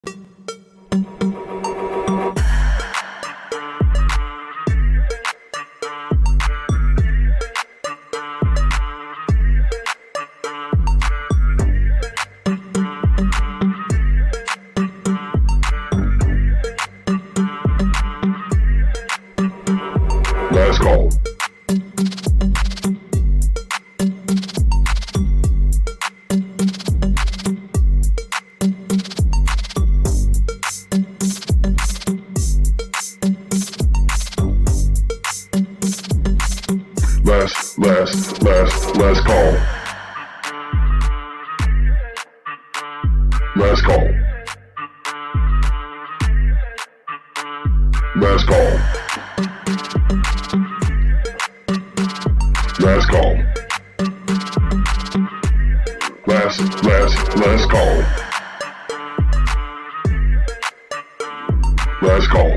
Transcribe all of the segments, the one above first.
Last call. Last call. Last call. Last call. Last call. Last call. Last call. Last call. Last call.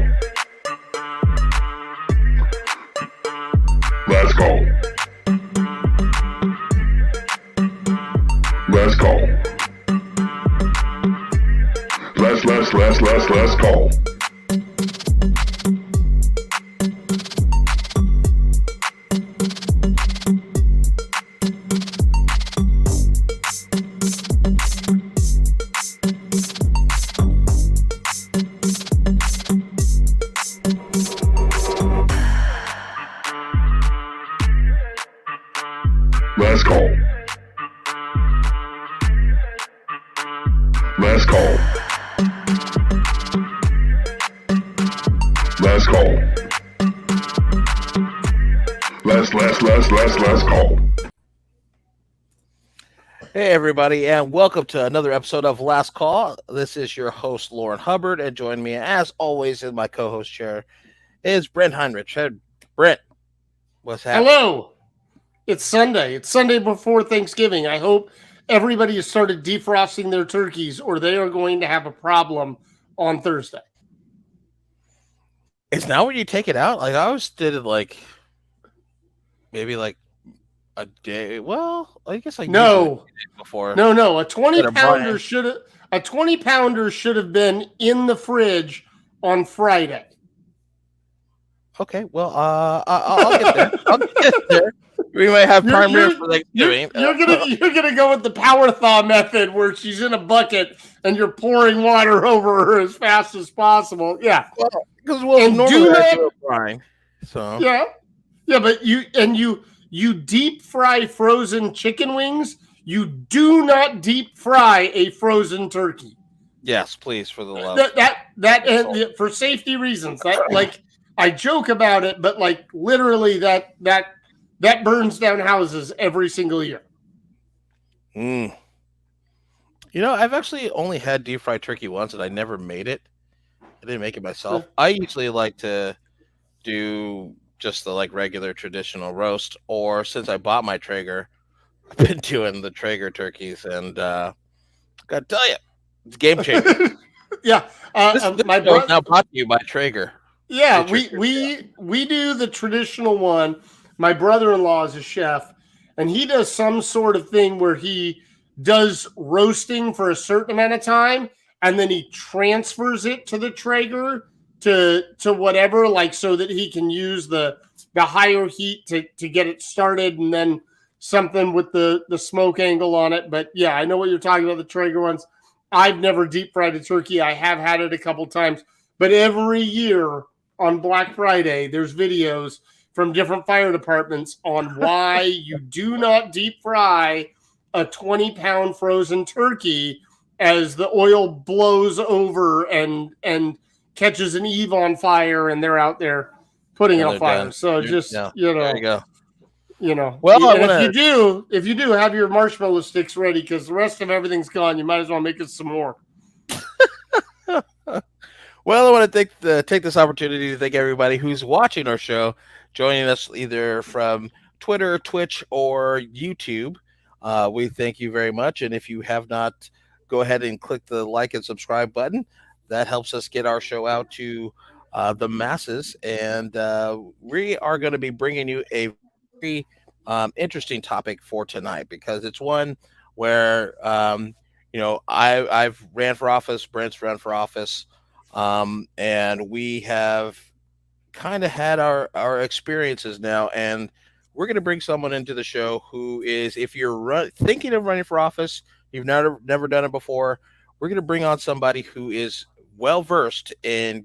Last call. Last call. Last call. Last call. Last call. Hey everybody, and welcome to another episode of Last Call. This is your host Lourin Hubbard, and join me as always in my co-host chair is Brent Hennrich. Hey, Brent, what's happening? Hello. It's Sunday. It's Sunday before Thanksgiving. I hope everybody has started defrosting their turkeys, or they are going to have a problem on Thursday. It's now when you take it out. Like I always did it maybe a day. Well, I guess no before. No. A 20-pounder should have been in the fridge on Friday. Okay, well, I'll get there. I'll get there. We might have prime rib for Thanksgiving. You're gonna go with the power thaw method, where she's in a bucket and you're pouring water over her as fast as possible. Yeah, because normally I do it frying. So yeah, but you deep fry frozen chicken wings. You do not deep fry a frozen turkey. Yes, please, for the love. That for safety reasons. That I joke about it, but literally that burns down houses every single year. You know, I've actually only had deep fried turkey once, and I never made it. I didn't make it myself. I usually like to do just the regular traditional roast, or since I bought my Traeger, I've been doing the Traeger turkeys, and gotta tell you, it's a game changer. Yeah, my brother now brought to you by Traeger. Yeah, we do the traditional one. My brother-in-law is a chef, and he does some sort of thing where he does roasting for a certain amount of time, and then he transfers it to the Traeger to whatever, so that he can use the higher heat to get it started, and then something with the smoke angle on it. But yeah, I know what you're talking about, the Traeger ones. I've never deep fried a turkey. I have had it a couple times, but every year on Black Friday, there's videos from different fire departments on why you do not deep fry a 20-pound frozen turkey as the oil blows over and catches an eve on fire, and they're out there putting it on fire. Done. So there you go. Well, if you do have your marshmallow sticks ready, because the rest of everything's gone, you might as well make us some more. Well, I want to take this opportunity to thank everybody who's watching our show, joining us either from Twitter, Twitch, or YouTube. We thank you very much. And if you have not, go ahead and click the like and subscribe button. That helps us get our show out to the masses. And we are going to be bringing you a very interesting topic for tonight, because it's one where, I've ran for office, Brent's ran for office, and we have kind of had our experiences now, and we're going to bring someone into the show who is, if you're thinking of running for office, you've never done it before, we're going to bring on somebody who is well versed in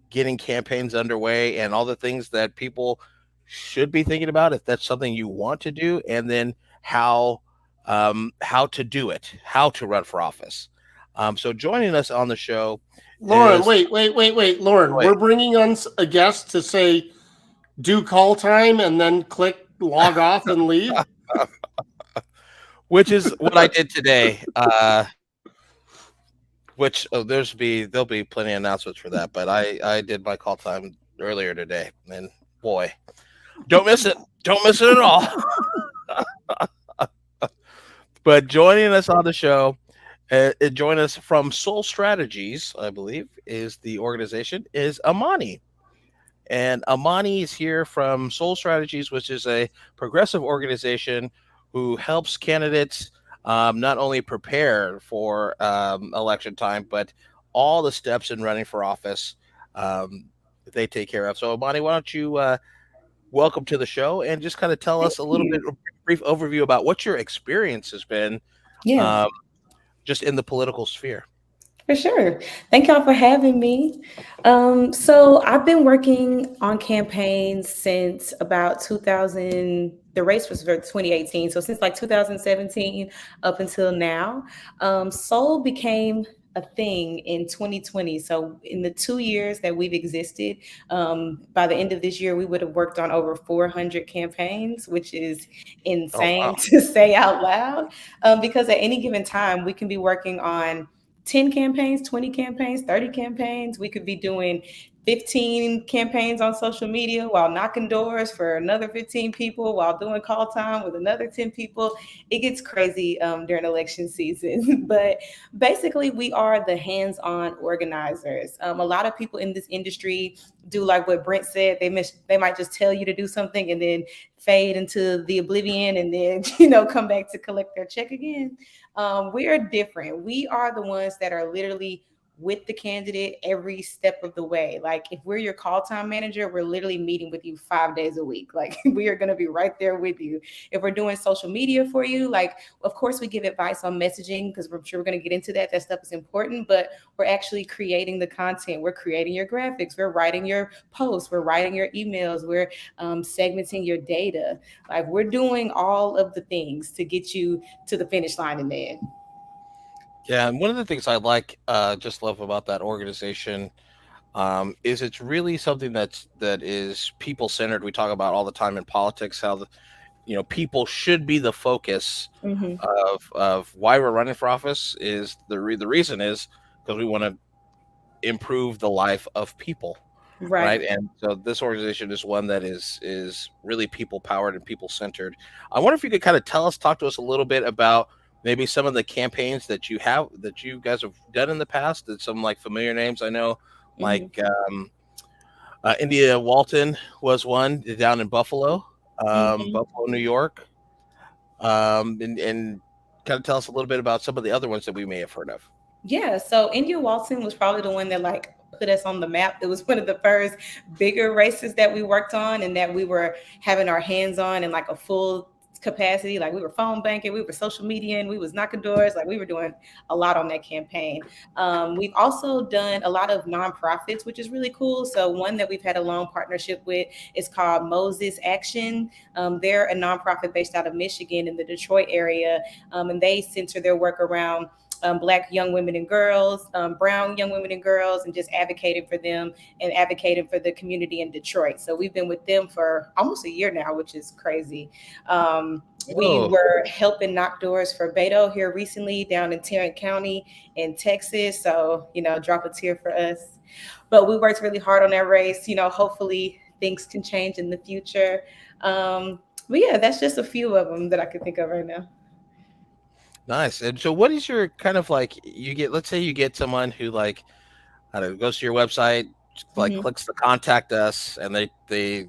getting campaigns underway and all the things that people should be thinking about if that's something you want to do, and then how to do it, how to run for office. So joining us on the show Lauren, is wait. Lauren, wait, we're bringing on a guest to say do call time and then click log off and leave. which is what I did today. Which there'll be plenty of announcements for that, but I did my call time earlier today, and boy, don't miss it. Don't miss it at all. But joining us on the show, join us from Soul Strategies, I believe, is the organization, is Amani. And Amani is here from Soul Strategies, which is a progressive organization who helps candidates not only prepare for election time, but all the steps in running for office they take care of. So, Amani, why don't you welcome to the show and just kind of tell Thank us a little bit, you. a brief overview about what your experience has been Yeah, um, just in the political sphere. for sure. Thank y'all for having me. So I've been working on campaigns since about 2000. The race was for 2018. So since like 2017 up until now, Soul became a thing in 2020. So in the 2 years that we've existed, by the end of this year, we would have worked on over 400 campaigns, which is Oh, insane wow. to say out loud. Because at any given time, we can be working on 10 campaigns, 20 campaigns, 30 campaigns. We could be doing 15 campaigns on social media while knocking doors for another 15 people, while doing call time with another 10 people. It gets crazy during election season. But basically, we are the hands on organizers. A lot of people in this industry do like what Brent said. They might just tell you to do something and then fade into the oblivion and then, come back to collect their check again. We are different. We are the ones that are literally with the candidate every step of the way. Like if we're your call time manager, we're literally meeting with you 5 days a week. Like we are going to be right there with you. If we're doing social media for you, like of course we give advice on messaging because we're sure we're going to get into that. That stuff is important, but we're actually creating the content. We're creating your graphics. We're writing your posts. We're writing your emails. We're segmenting your data. Like we're doing all of the things to get you to the finish line in the end. Yeah, and one of the things I like, just love about that organization, is it's really something that is people centered. We talk about all the time in politics how people should be the focus Mm-hmm. of why we're running for office. Is the reason is because we want to improve the life of people, Right. right? And so this organization is one that is really people powered and people centered. I wonder if you could kind of talk to us a little bit about maybe some of the campaigns that you guys have done in the past. That some like familiar names I know, Mm-hmm. like India Walton was one down in Buffalo, Mm-hmm. Buffalo, New York, and kind of tell us a little bit about some of the other ones that we may have heard of. Yeah, so India Walton was probably the one that like put us on the map. It was one of the first bigger races that we worked on and that we were having our hands on in like a full capacity. Like we were phone banking, we were social media, and we was knocking doors. Like we were doing a lot on that campaign. We've also done a lot of nonprofits, which is really cool. So one that we've had a long partnership with is called Moses Action. They're a nonprofit based out of Michigan in the Detroit area, and they center their work around Black young women and girls, brown young women and girls, and just advocating for them and advocating for the community in Detroit. So we've been with them for almost a year now, which is crazy. We Oh, were helping knock doors for Beto here recently down in Tarrant County in Texas. So, drop a tear for us. But we worked really hard on that race. Hopefully things can change in the future. But yeah, that's just a few of them that I could think of right now. nice. And so, what is your kind of like? You get, let's say, you get someone who like, I don't know, goes to your website, like Mhm. clicks the contact us, and they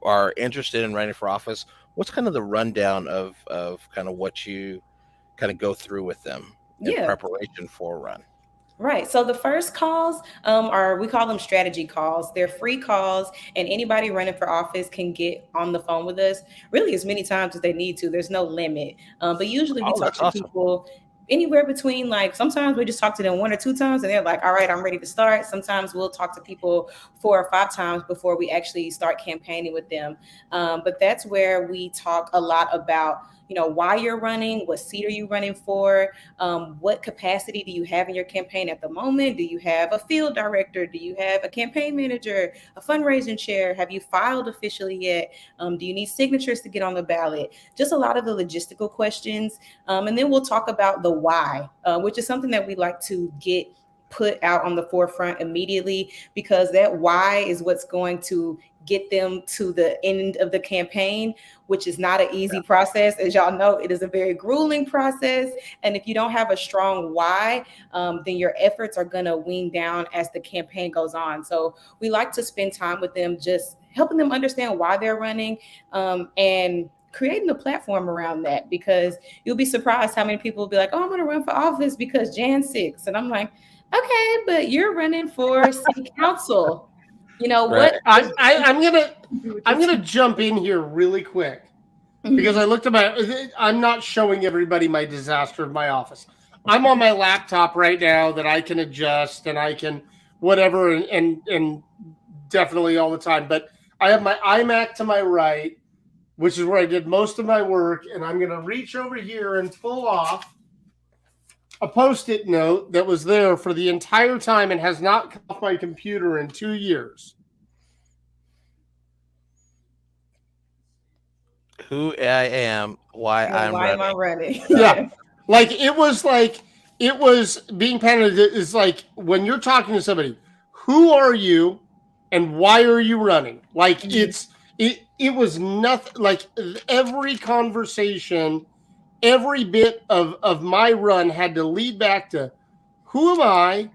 are interested in running for office. What's kind of the rundown of kind of what you kind of go through with them? in preparation for a run. Right. So the first calls we call them strategy calls. They're free calls, and anybody running for office can get on the phone with us really as many times as they need to. There's no limit. But usually we talk to people anywhere between, like, sometimes we just talk to them 1 or 2 times and they're like, all right, I'm ready to start. Sometimes we'll talk to people 4 or 5 times before we actually start campaigning with them. But that's where we talk a lot about, why you're running, what seat are you running for, what capacity do you have in your campaign at the moment? Do you have a field director? Do you have a campaign manager, a fundraising chair? Have you filed officially yet? Do you need signatures to get on the ballot? Just a lot of the logistical questions. And then we'll talk about the why, which is something that we like to get put out on the forefront immediately, because that why is what's going to get them to the end of the campaign, which is not an easy process. As y'all know, it is a very grueling process. And if you don't have a strong why, then your efforts are going to wean down as the campaign goes on. So we like to spend time with them, just helping them understand why they're running, and creating a platform around that, because you'll be surprised how many people will be like, oh, I'm going to run for office because Jan 6. And I'm like, okay, but you're running for city council. Right. What? I'm gonna jump in here really quick, because I looked at I'm not showing everybody my disaster of my office. I'm on my laptop right now that I can adjust and I can whatever and definitely all the time. But I have my iMac to my right, which is where I did most of my work, and I'm gonna reach over here and pull off a Post-it note that was there for the entire time and has not come off my computer in 2 years. Who I am, why am I running? Yeah. It was being painted is like when you're talking to somebody, who are you and why are you running? It was nothing, like every conversation, every bit of my run had to lead back to who am I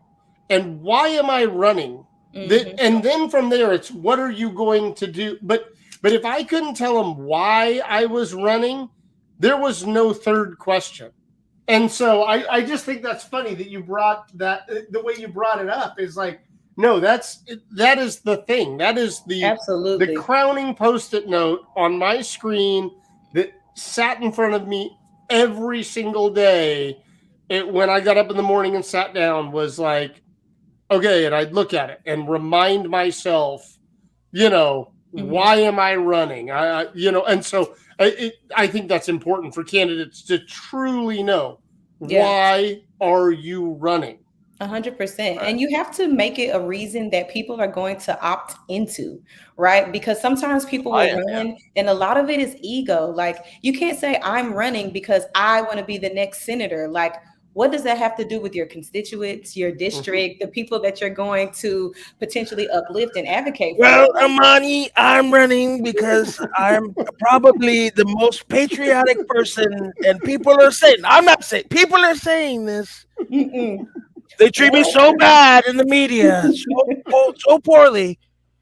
and why am I running? And then from there, it's what are you going to do? But if I couldn't tell them why I was running, there was no third question. And so I just think that's funny that you brought that, the way you brought it up is like, no, that is the thing. That is absolutely the crowning Post-it note on my screen that sat in front of me every single day. When I got up in the morning and sat down was like, okay, and I'd look at it and remind myself, why am I running? And so I think that's important for candidates to truly know, why are you running? 100%. And you have to make it a reason that people are going to opt into, right? Because sometimes people will run, and a lot of it is ego. Like, you can't say I'm running because I want to be the next senator. Like, what does that have to do with your constituents, your district, the people that you're going to potentially uplift and advocate for? Well, Amani, I'm running because I'm probably the most patriotic person, and people are saying, I'm not saying, people are saying this. They treat me so bad in the media, so poorly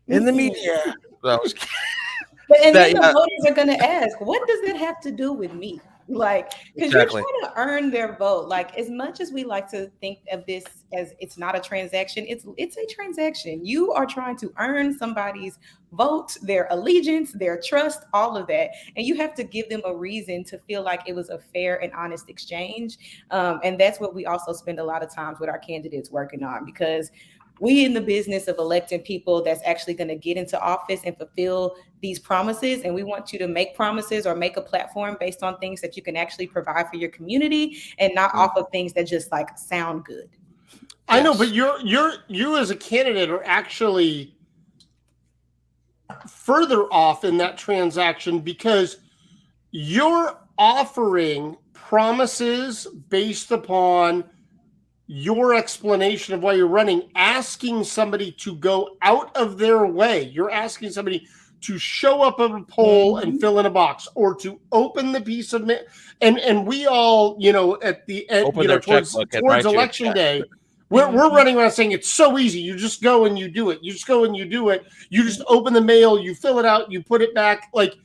in the media. And then the voters are going to ask, what does that have to do with me? Like, because you're trying to earn their vote. Like, as much as we like to think of this as it's not a transaction, it's a transaction. You are trying to earn somebody's vote, their allegiance, their trust, all of that. And you have to give them a reason to feel like it was a fair and honest exchange. And that's what we also spend a lot of times with our candidates working on, because we in the business of electing people that's actually going to get into office and fulfill these promises. And we want you to make promises or make a platform based on things that you can actually provide for your community, and not off of things that just like sound good. I know, but you as a candidate are actually further off in that transaction, because you're offering promises based upon your explanation of why you're running, asking somebody to go out of their way. You're asking somebody to show up at a poll and fill in a box, or to open the piece of and we all, at the end, towards election day, we're running around saying it's so easy. You just go and you do it. You just go and you do it. You just open the mail, you fill it out, you put it back. Like,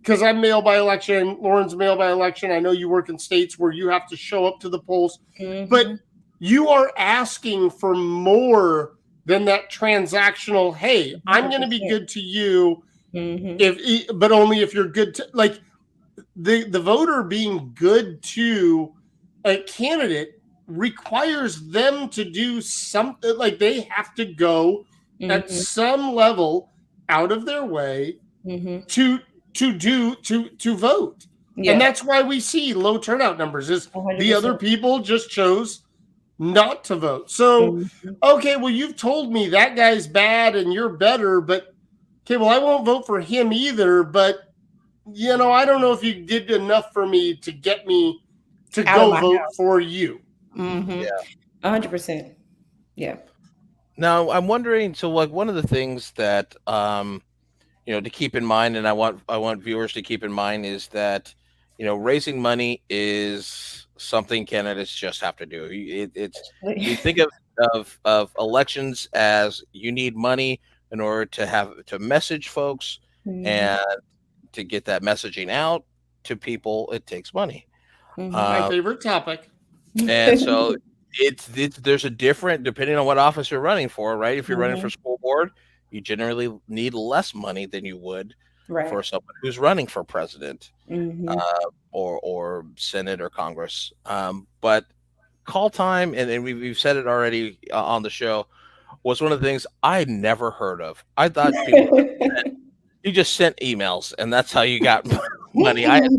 because I'm mail by election, Lauren's mail by election. I know you work in states where you have to show up to the polls, but you are asking for more than that transactional. Hey, I'm going to be good to you, but only if you're good to, like, the voter being good to a candidate requires them to do something. Like, they have to go at some level out of their way to vote. And that's why we see low turnout numbers, is 100%. The other people just chose not to vote. So, okay, well, you've told me that guy's bad and you're better, but okay, well, I won't vote for him either, but you know, I don't know if you did enough for me to get me to go vote for you. Yeah, 100%. Yeah. Now I'm wondering. So, like, one of the things that to keep in mind, and I want viewers to keep in mind, is that raising money is something candidates just have to do. You think of elections as you need money in order to message folks and to get that messaging out to people. It takes money. My favorite topic. And so there's a different, depending on what office you're running for, right? If you're running for school board, you generally need less money than you would for someone who's running for president or Senate or Congress. But call time, and we've said it already on the show, was one of the things I never heard of. I thought you just sent emails and that's how you got money. I had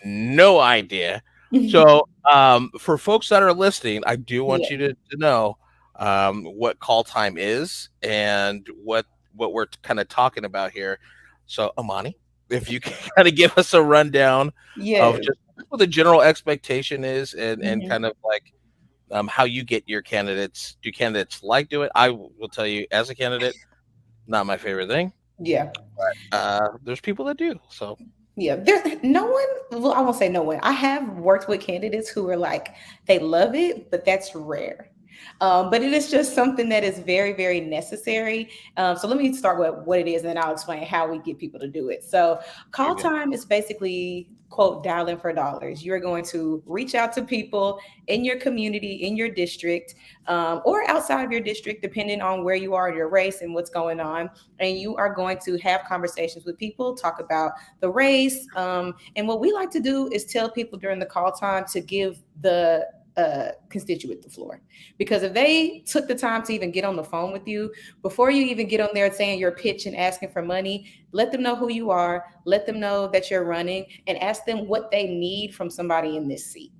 no idea. So for folks that are listening, I do want you to know what call time is and what we're kind of talking about here. So, Amani, if you can kind of give us a rundown of just what the general expectation is and kind of like how you get your candidates. Do candidates like do it? I will tell you, as a candidate, not my favorite thing. Yeah. But there's people that do. So yeah, there's no one. Well, I won't say no one. I have worked with candidates who are like, they love it, but that's rare. But it is just something that is very, very necessary. So let me start with what it is, and then I'll explain how we get people to do it. So call time is basically, quote, dialing for dollars. You're going to reach out to people in your community, in your district, or outside of your district, depending on where you are in your race and what's going on. And you are going to have conversations with people, talk about the race. And what we like to do is tell people during the call time to give the constituent the floor, because if they took the time to even get on the phone with you before you even get on there saying your pitch and asking for money, let them know who you are, let them know that you're running, and ask them what they need from somebody in this seat.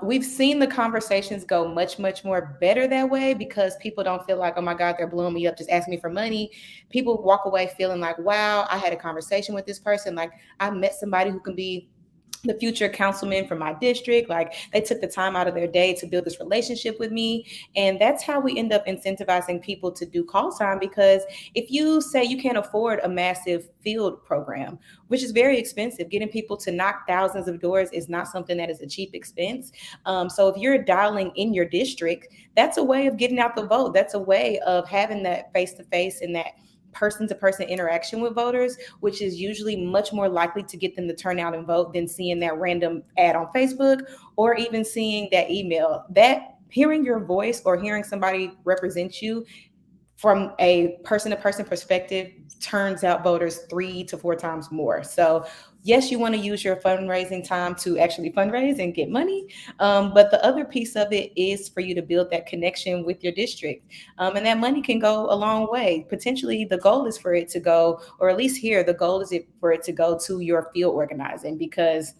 We've seen the conversations go much, much more better that way, because people don't feel like, oh my God, they're blowing me up, just asking me for money. People walk away feeling like, wow, I had a conversation with this person. Like, I met somebody who can be the future councilman from my district. Like, they took the time out of their day to build this relationship with me. And that's how we end up incentivizing people to do call time. Because if you say you can't afford a massive field program, which is very expensive, getting people to knock thousands of doors is not something that is a cheap expense. So if you're dialing in your district, that's a way of getting out the vote. That's a way of having that face-to-face and that person-to-person interaction with voters, which is usually much more likely to get them to turn out and vote than seeing that random ad on Facebook or even seeing that email. That hearing your voice or hearing somebody represent you from a person-to-person perspective turns out voters 3 to 4 times more. So yes, you want to use your fundraising time to actually fundraise and get money. But the other piece of it is for you to build that connection with your district. And that money can go a long way. Potentially the goal is for it to go, or at least here, the goal is for it to go to your field organizing, because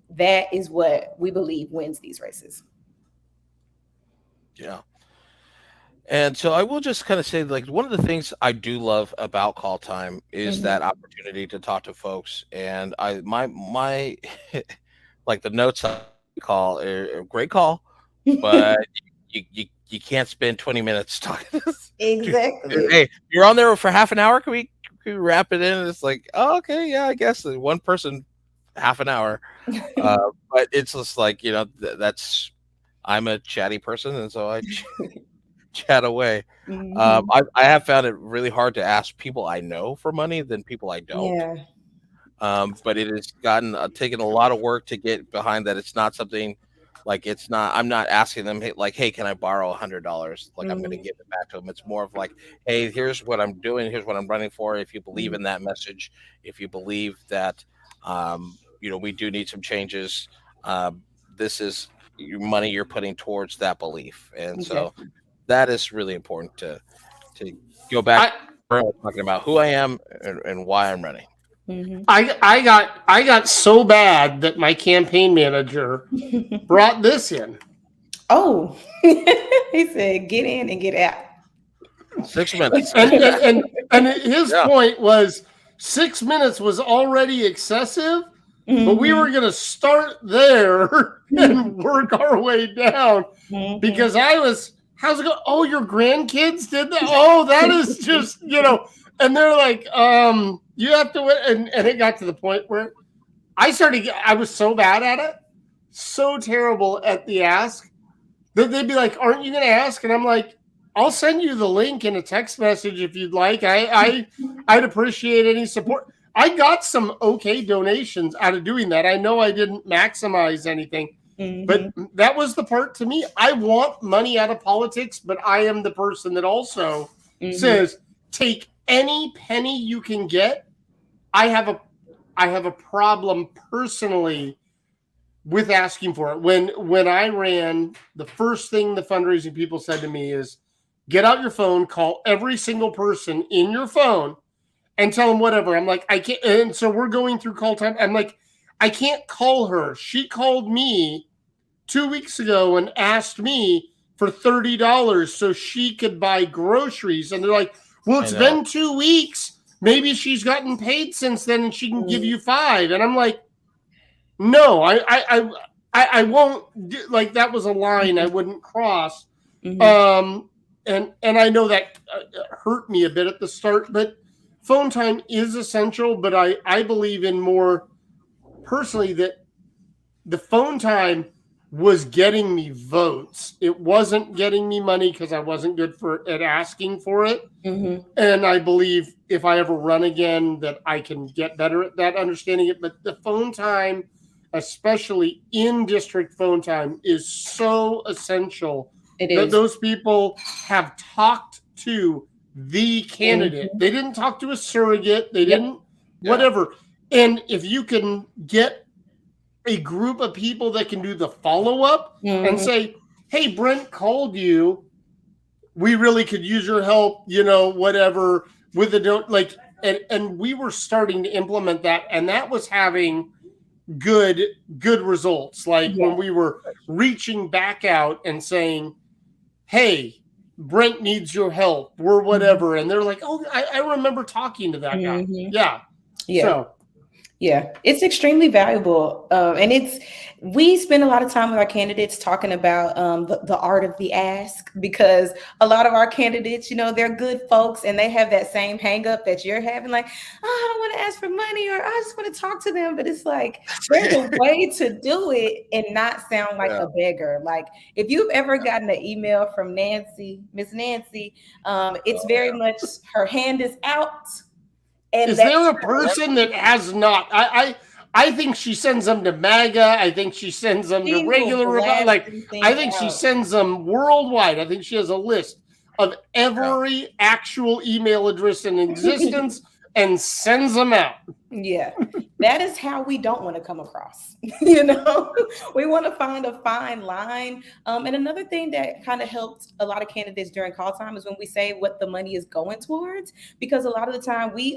that is what we believe wins these races. Yeah. And so I will just kind of say, like, one of the things I do love about call time is that opportunity to talk to folks. And my like the notes I call a great call, but you can't spend 20 minutes talking. Exactly. Hey, you're on there for half an hour. Can we wrap it in? And it's like, oh, okay, yeah, I guess one person, half an hour. But it's just like, that's, I'm a chatty person, and so I chat away. I have found it really hard to ask people I know for money than people I don't. Yeah. but it has gotten taken a lot of work to get behind that. It's not something like it's not. I'm not asking them hey, can I borrow $100? Like I'm going to give it back to them. It's more of like, hey, here's what I'm doing. Here's what I'm running for. If you believe in that message, if you believe that, we do need some changes. This is your money you're putting towards that belief, and so that is really important to go back talking about who I am and why I'm running. I got so bad that my campaign manager brought this in. Oh, he said, "Get in and get out." 6 minutes, and his point was 6 minutes was already excessive, but we were going to start there and work our way down because I was. How's it go? Oh, your grandkids did that? Oh, that is just, and they're like, you have to win. And it got to the point where I was so bad at it, so terrible at the ask, that they'd be like, aren't you going to ask? And I'm like, I'll send you the link in a text message if you'd like. I'd appreciate any support. I got some okay donations out of doing that. I know I didn't maximize anything. But that was the part to me. I want money out of politics, but I am the person that also says, take any penny you can get. I have a problem personally with asking for it. When I ran, the first thing the fundraising people said to me is, get out your phone, call every single person in your phone and tell them whatever. I'm like, I can't. And so we're going through call time. I'm like, I can't call her. She called me 2 weeks ago and asked me for $30 so she could buy groceries. And they're like, well, it's been 2 weeks. Maybe she's gotten paid since then and she can give you $5. And I'm like, no, I won't do, like, that was a line I wouldn't cross. And I know that hurt me a bit at the start, but phone time is essential. But I believe in more personally that the phone time was getting me votes. It wasn't getting me money because I wasn't good at asking for it. And I believe if I ever run again that I can get better at that, understanding it. But the phone time, especially in district phone time, is so essential. That those people have talked to the candidate. They didn't talk to a surrogate. They didn't whatever. And if you can get a group of people that can do the follow-up and say, hey, Brent called you. We really could use your help, whatever, with the and we were starting to implement that, and that was having good results. Like when we were reaching back out and saying, hey, Brent needs your help. We're whatever. And they're like, oh, I remember talking to that guy. Yeah. So. Yeah, it's extremely valuable. And we spend a lot of time with our candidates talking about the art of the ask, because a lot of our candidates, they're good folks and they have that same hang up that you're having, like, oh, I don't want to ask for money, or I just want to talk to them. But it's like, there's a way to do it and not sound like a beggar. Like, if you've ever gotten an email from Miss Nancy, it's very much her hand is out. And is there a person that has not? I think she sends them to MAGA. I think she sends them to regular. I think she sends them worldwide. I think she has a list of every actual email address in existence and sends them out. Yeah, that is how we don't want to come across. We want to find a fine line. And another thing that kind of helped a lot of candidates during call time is when we say what the money is going towards, because a lot of the time we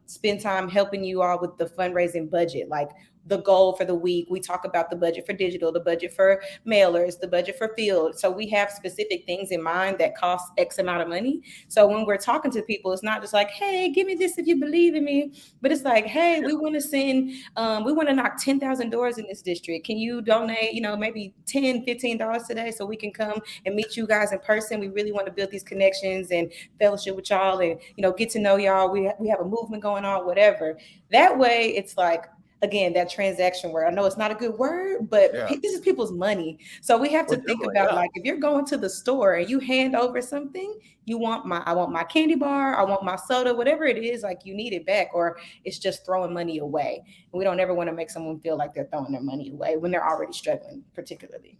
spend time helping you all with the fundraising budget, like the goal for the week. We talk about the budget for digital, the budget for mailers, the budget for field. So we have specific things in mind that cost X amount of money. So when we're talking to people, it's not just like, hey, give me this if you believe in me, but it's like, hey, we want to knock 10,000 doors in this district. Can you donate, maybe $10, $15 today so we can come and meet you guys in person? We really want to build these connections and fellowship with y'all and, get to know y'all. We have a movement going on, whatever. That way it's like, again, that transaction where I know it's not a good word, but this is people's money. So we have to think about like, if you're going to the store and you hand over something, I want my candy bar, I want my soda, whatever it is, like you need it back, or it's just throwing money away. And we don't ever want to make someone feel like they're throwing their money away when they're already struggling, particularly.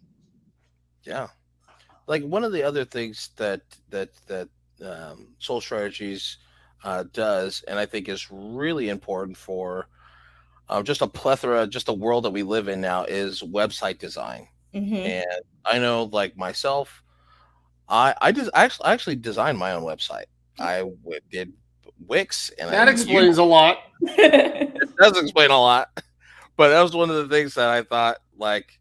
Yeah. Like one of the other things that Soul Strategies does, and I think is really important for just a world that we live in now, is website design. And I know, like myself, I actually designed my own website. I did Wix, and that explains a lot. It does explain a lot, but that was one of the things that I thought like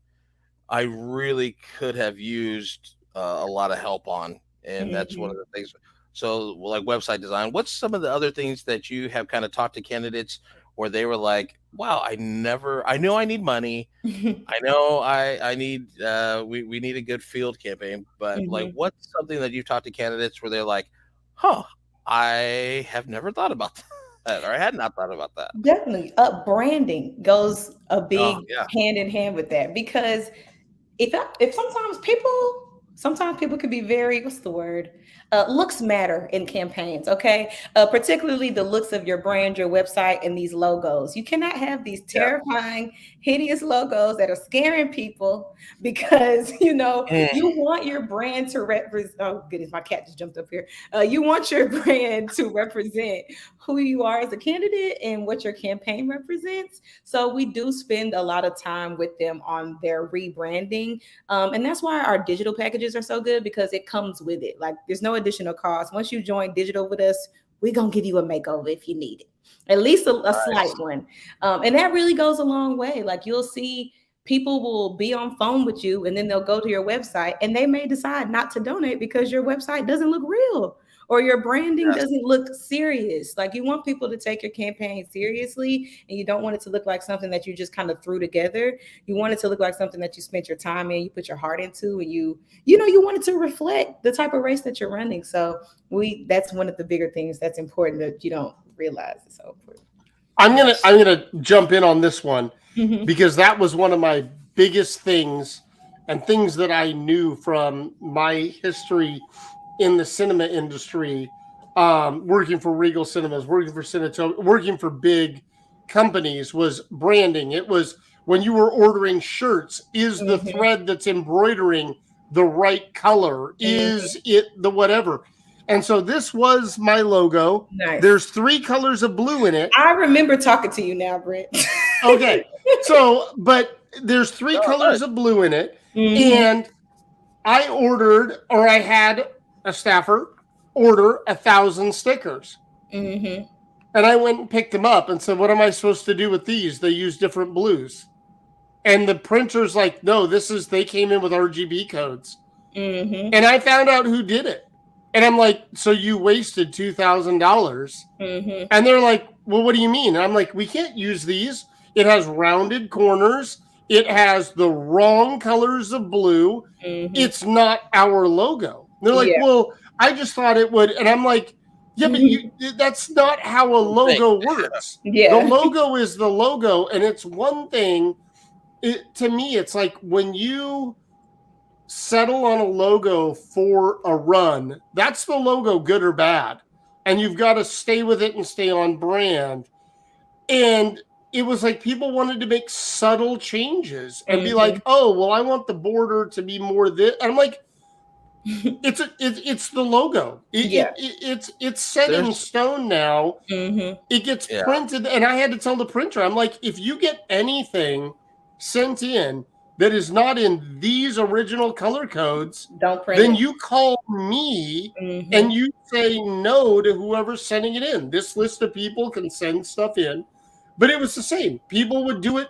I really could have used a lot of help on, and that's one of the things. So, like website design, what's some of the other things that you have kind of talked to candidates where they were like, "Wow, I know I need money. I know I need we need a good field campaign, but like, what's something that you've talked to candidates where they're like, huh, I have never thought about that, or I had not thought about that." Definitely. Branding goes a big hand in hand with that, because if sometimes people can be very, what's the word? Looks matter in campaigns, okay? Particularly the looks of your brand, your website, and these logos. You cannot have these terrifying, hideous logos that are scaring people because, you want your brand to represent, oh goodness, my cat just jumped up here. You want your brand to represent who you are as a candidate and what your campaign represents. So we do spend a lot of time with them on their rebranding. And that's why our digital packages are so good, because it comes with it. Like, there's no additional cost. Once you join digital with us, we're going to give you a makeover if you need it, at least a slight one. And that really goes a long way. Like, you'll see people will be on phone with you and then they'll go to your website and they may decide not to donate because your website doesn't look real or your branding doesn't look serious. Like, you want people to take your campaign seriously, and you don't want it to look like something that you just kind of threw together. You want it to look like something that you spent your time in, you put your heart into, and you want it to reflect the type of race that you're running. So that's one of the bigger things that's important that you don't realize is so important. I'm gonna jump in on this one because that was one of my biggest things and things that I knew from my history in the cinema industry, working for Regal Cinemas, working for Cinetone, working for big companies, was branding. It was when you were ordering shirts, is the thread that's embroidering the right color? Is it the whatever? And so this was my logo. Nice. There's 3 colors of blue in it. I remember talking to you now, Brent. Okay. So, but there's 3 colors of blue in it. And I had a staffer order 1,000 stickers. And I went and picked them up and said, what am I supposed to do with these? They use different blues. And the printer's like, no, they came in with RGB codes. And I found out who did it. And I'm like, so you wasted $2,000. And they're like, well, what do you mean? And I'm like, we can't use these. It has rounded corners. It has the wrong colors of blue. It's not our logo. And they're like, well, I just thought it would. And I'm like, yeah, but that's not how a logo works. The logo is the logo. And it's one thing. To me, it's like when you settle on a logo for a run, that's the logo, good or bad. And you've got to stay with it and stay on brand. And it was like people wanted to make subtle changes and be like, oh, well, I want the border to be more this. And I'm like, it's the logo. It's set in stone now. It gets printed. And I had to tell the printer, I'm like, if you get anything sent in that is not in these original color codes, don't print then it. You call me and you say no to whoever's sending it in. This list of people can send stuff in, but it was the same. People would do it.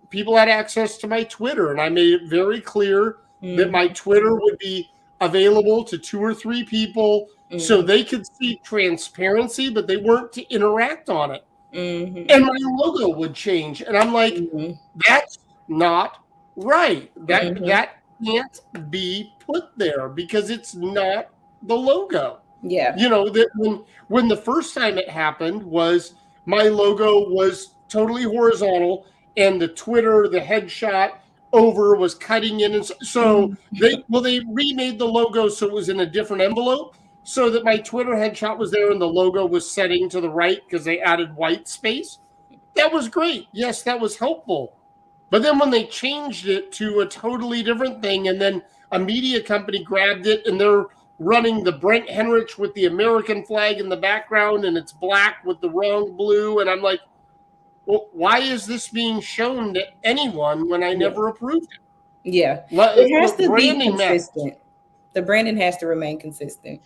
People had access to my Twitter, and I made it very clear that my Twitter would be available to 2 or 3 people so they could see transparency, but they weren't to interact on it. And my logo would change. And I'm like, that's not right. That can't be put there because it's not the logo. Yeah. You know, that when the first time it happened was my logo was totally horizontal, and the headshot over was cutting in, and so they remade the logo so it was in a different envelope, so that my Twitter headshot was there and the logo was setting to the right because they added white space. That was great. Yes, that was helpful. But then when they changed it to a totally different thing, and then a media company grabbed it and they're running the Brent Hennrich with the American flag in the background, and it's black with the wrong blue, and I'm like, well, why is this being shown to anyone when I never approved it? Yeah, it has to be consistent. The branding has to remain consistent.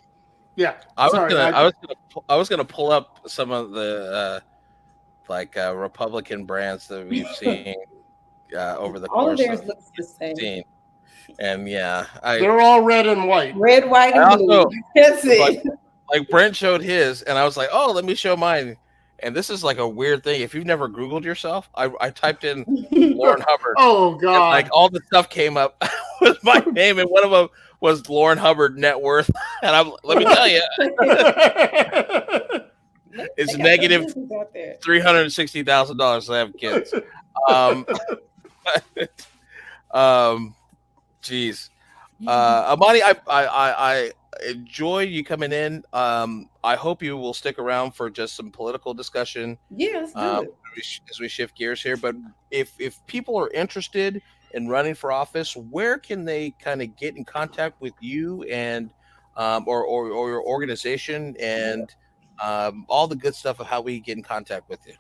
Yeah, I was gonna pull up some of the Republican brands that we've seen over the all course of theirs of looks the same. And they're all red and white. Red, white, and blue. That's it. Like Brent showed his, and I was like, oh, let me show mine. And this is like a weird thing. If you've never Googled yourself, I typed in Lourin Hubbard. Oh God! And like all the stuff came up with my name, and one of them was Lourin Hubbard net worth. And let me tell you, it's negative $360,000 to have kids. Geez, Amani, I enjoy you coming in. I hope you will stick around for just some political discussion. Yes, as we shift gears here. But if people are interested in running for office, where can they kind of get in contact with you and or your organization and all the good stuff of how we get in contact with you?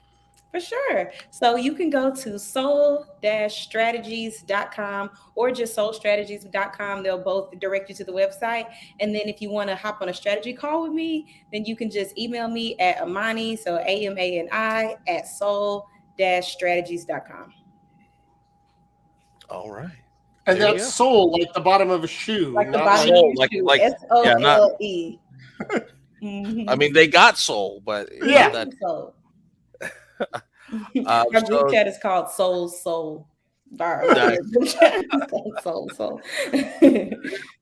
For sure. So you can go to soul-strategies.com or just soulstrategies.com. They'll both direct you to the website. And then if you want to hop on a strategy call with me, then you can just email me at Amani, so AMANI at soul-strategies.com. All right. And that's soul, like the bottom of a shoe. Like the bottom of a shoe. SOLE. I mean, they got soul, but yeah. Soul. Our group chat is called Soul. Soul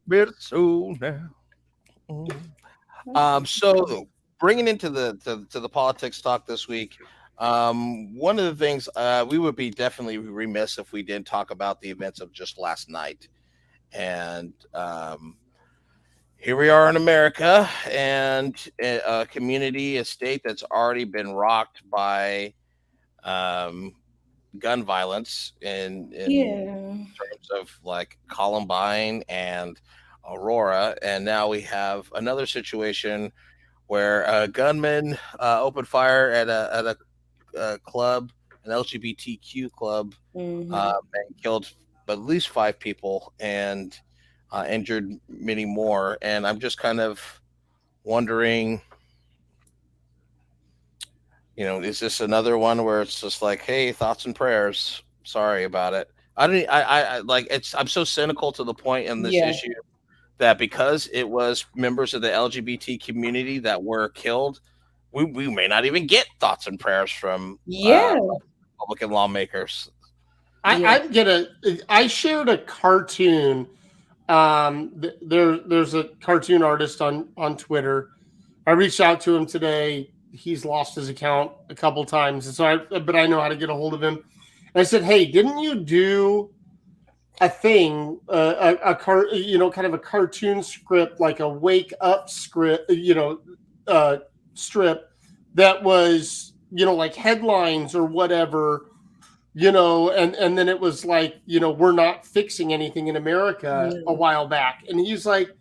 Bit soul now. So bringing into the politics talk this week, one of the things we would be definitely remiss if we didn't talk about the events of just last night, and here we are in America, and a community, a state that's already been rocked by gun violence in terms of like Columbine and Aurora. And now we have another situation where a gunman opened fire at a club, an LGBTQ club, and killed at least 5 people and injured many more. And I'm just kind of wondering, is this another one where it's just like, hey, thoughts and prayers, sorry about it. I'm so cynical to the point in this issue that because it was members of the LGBT community that were killed, we may not even get thoughts and prayers from Republican lawmakers. I shared a cartoon. There's a cartoon artist on Twitter. I reached out to him today. He's lost his account a couple times, but I know how to get a hold of him. And I said, "Hey, didn't you do a thing, kind of a cartoon script, like a wake up script, strip that was, like headlines or whatever, and then it was like, we're not fixing anything in America a while back." And he's like,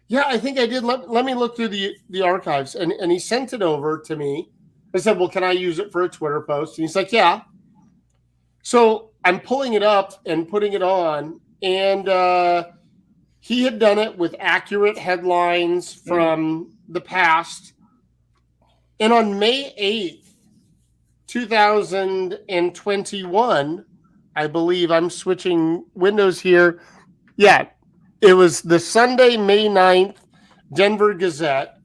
"Yeah, I think I did. Let me look through the archives." And he sent it over to me. I said, "Well, can I use it for a Twitter post?" And he's like, "Yeah." So I'm pulling it up and putting it on. And he had done it with accurate headlines from the past. And on May 8th, 2021, I believe I'm switching windows here. Yeah. It was the Sunday, May 9th, Denver Gazette,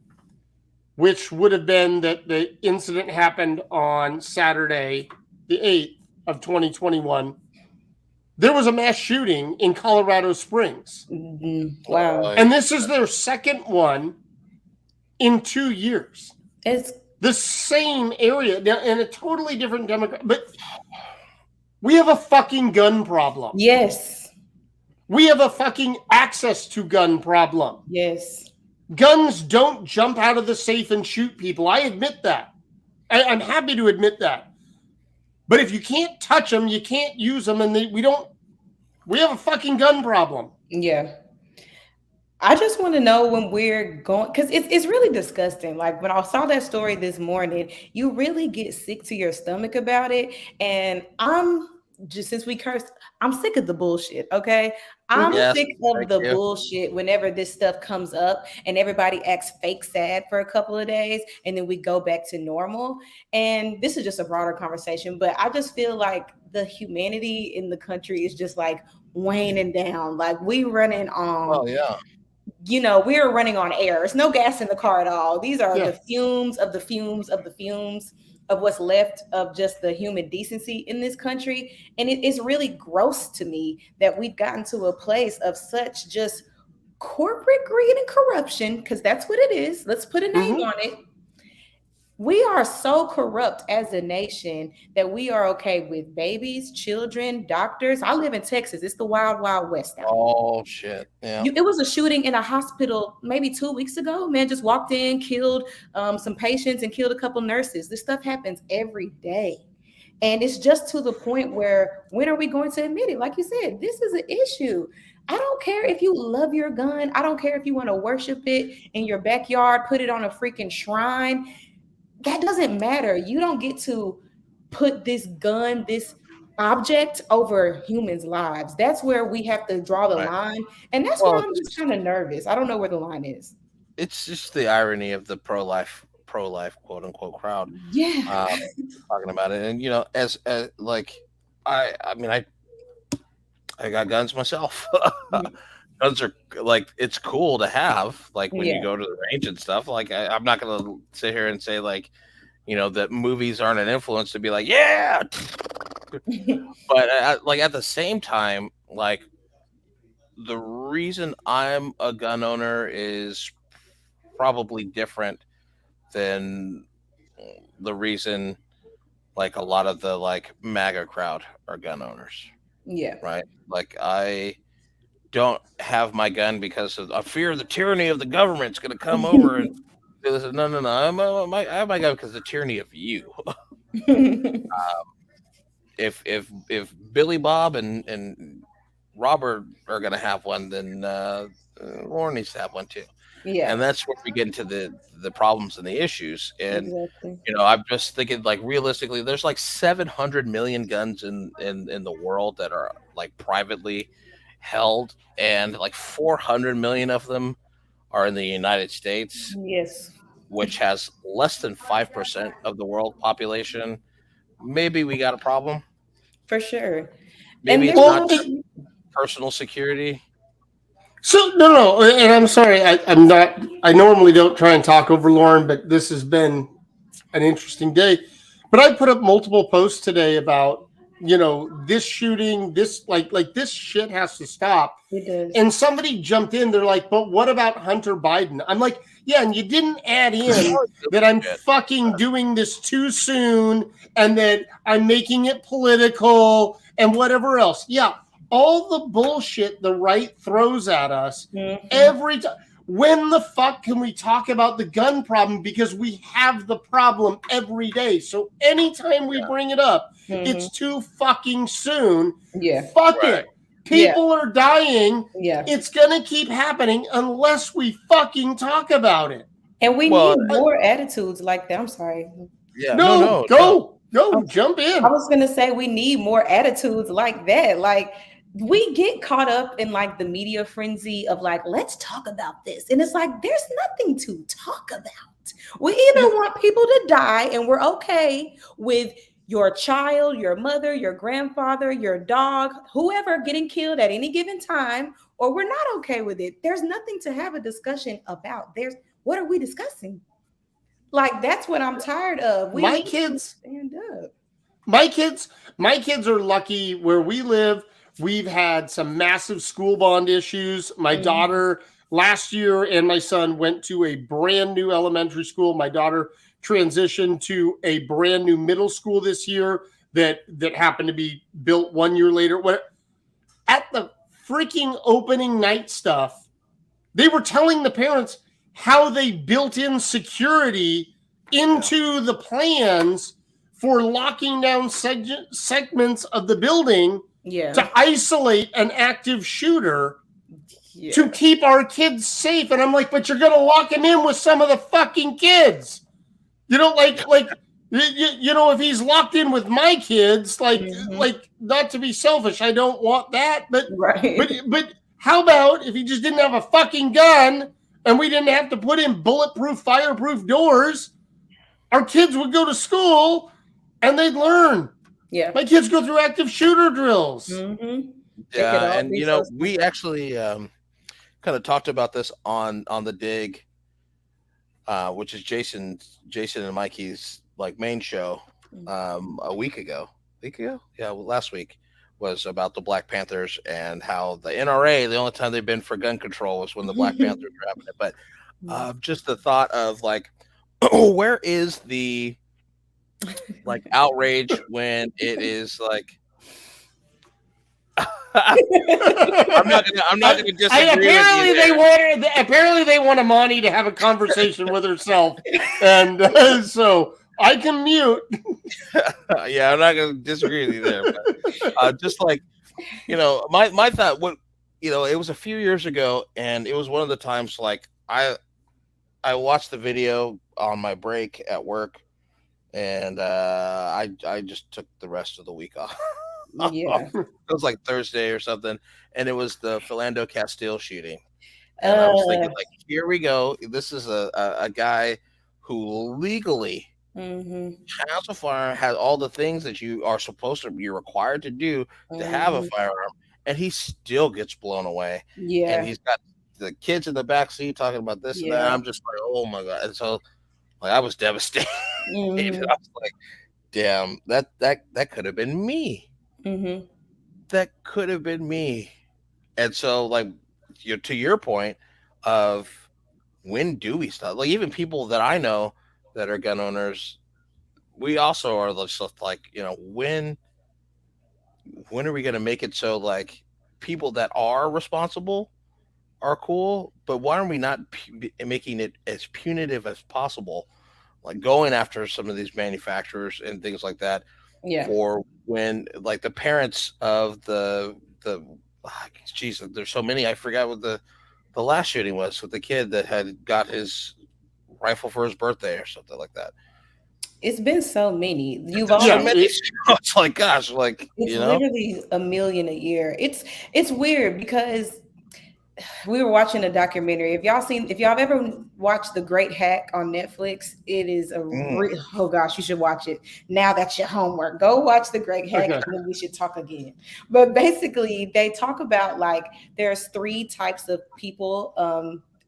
which would have been that the incident happened on Saturday, the 8th of 2021. There was a mass shooting in Colorado Springs. Wow. And this is their second one in 2 years. This the same area now in a totally different demographic, but we have a fucking gun problem. Yes. We have a fucking access to gun problem. Yes. Guns don't jump out of the safe and shoot people. I admit that. I'm happy to admit that. But if you can't touch them, you can't use them, and we have a fucking gun problem. Yeah. I just want to know when we're going, because it's really disgusting. Like when I saw that story this morning, you really get sick to your stomach about it. And since we cursed, I'm sick of the bullshit. Okay. I'm sick of the bullshit whenever this stuff comes up and everybody acts fake sad for a couple of days and then we go back to normal. And this is just a broader conversation, but I just feel like the humanity in the country is just like waning down. Like we running on. Oh yeah. We're running on air. There's no gas in the car at all. These are the fumes of the fumes of the fumes of what's left of just the human decency in this country. And it is really gross to me that we've gotten to a place of such just corporate greed and corruption, because that's what it is. Let's put a name on it. We are so corrupt as a nation that we are okay with babies, children, doctors. I live in Texas. It's the wild, wild west. Oh, shit. Yeah. It was a shooting in a hospital maybe 2 weeks ago. Man just walked in, killed some patients and killed a couple nurses. This stuff happens every day. And it's just to the point where when are we going to admit it? Like you said, this is an issue. I don't care if you love your gun. I don't care if you want to worship it in your backyard, put it on a freaking shrine. That doesn't matter. You don't get to put this gun, this object over humans' lives. That's where we have to draw the line. And that's why I'm just kind of nervous. I don't know where the line is. It's just the irony of the pro-life quote unquote crowd. Yeah. Talking about it. And as like I got guns myself. Guns are like, it's cool to have, like when you go to the range and stuff. Like I'm not gonna sit here and say like, that movies aren't an influence to be like, yeah. But like at the same time, like the reason I'm a gun owner is probably different than the reason like a lot of the like MAGA crowd are gun owners. Yeah. Right. Like I don't have my gun because of I fear the tyranny of the government's going to come over and do this. No. I have my gun because of the tyranny of you. If Billy Bob and Robert are going to have one, then Lauren needs to have one too. Yeah, and that's where we get into the problems and the issues. And exactly. I'm just thinking, like, realistically, there's like 700 million guns in the world that are like privately held, and like 400 million of them are in the United States. Yes, which has less than 5% of the world population. Maybe we got a problem. For sure. Maybe it's not personal security. So no, and I'm sorry, I'm not. I normally don't try and talk over Lauren, but this has been an interesting day. But I put up multiple posts today about this shooting, this like this shit has to stop. It does. And somebody jumped in. They're like, "But what about Hunter Biden?" I'm like, "Yeah, and you didn't add in that I'm fucking doing this too soon, and that I'm making it political and whatever else." Yeah. All the bullshit the right throws at us every time. When the fuck can we talk about the gun problem? Because we have the problem every day. So anytime we bring it up, it's too fucking soon. Yeah. Fuck it. People are dying. Yeah. It's going to keep happening unless we fucking talk about it. And we need more attitudes like that. I'm sorry. Yeah. No, go, jump in. I was going to say we need more attitudes like that. Like, we get caught up in like the media frenzy of like, let's talk about this. And it's like, there's nothing to talk about. We either want people to die and we're okay with your child, your mother, your grandfather, your dog, whoever getting killed at any given time, or we're not okay with it. There's nothing to have a discussion about. What are we discussing? Like, that's what I'm tired of. My kids stand up. My kids are lucky where we live. We've had some massive school bond issues. My daughter last year and my son went to a brand new elementary school. My daughter transitioned to a brand new middle school this year that happened to be built 1 year later. At the freaking opening night stuff, they were telling the parents how they built in security into the plans for locking down segments of the building to isolate an active shooter to keep our kids safe. And I'm like, but you're going to lock him in with some of the fucking kids. You know, like you know, if he's locked in with my kids, like not to be selfish, I don't want that. But how about if he just didn't have a fucking gun and we didn't have to put in bulletproof, fireproof doors? Our kids would go to school and they'd learn. Yeah, my kids go through active shooter drills. Mm-hmm. Yeah, and you know, we actually kind of talked about this on the Dig, which is Jason and Mikey's like main show. A week ago, last week was about the Black Panthers and how the NRA, the only time they've been for gun control was when the Black Panthers were having it. But just the thought of like, where is the like outrage when it is like I'm not gonna disagree with you. Apparently they want Amani to have a conversation with herself, and so I can mute. Yeah, I'm not gonna disagree with you there. But, just like, you know, my thought, what, you know, it was a few years ago, and it was one of the times like I watched the video on my break at work, and I just took the rest of the week off. Yeah, it was like Thursday or something, and it was the Philando Castile shooting. And I was thinking, like, here we go. This is a guy who legally has a firearm, has all the things that you are supposed to, you're required to do to have a firearm, and he still gets blown away. Yeah, and he's got the kids in the back seat talking about this and that. I'm just like, oh my god! And so, like, I was devastated. I was like, damn, that could have been me. That could have been me. And so, like, to your point of when do we stop? Like, even people that I know that are gun owners, we also are just like, you know, when are we going to make it so like people that are responsible are cool, but why are we not making it as punitive as possible, like going after some of these manufacturers and things like that? For when, like, the parents of geez, there's so many, I forgot what the last shooting was with the kid that had got his rifle for his birthday or something like that. It's been so many. It's like, gosh, like, it's, you know, literally a million a year. It's weird because we were watching a documentary. If y'all have ever watched The Great Hack on Netflix, it is oh gosh, you should watch it. Now that's your homework. Go watch The Great Hack, and then we should talk again. But basically, they talk about, like, there's 3 types of people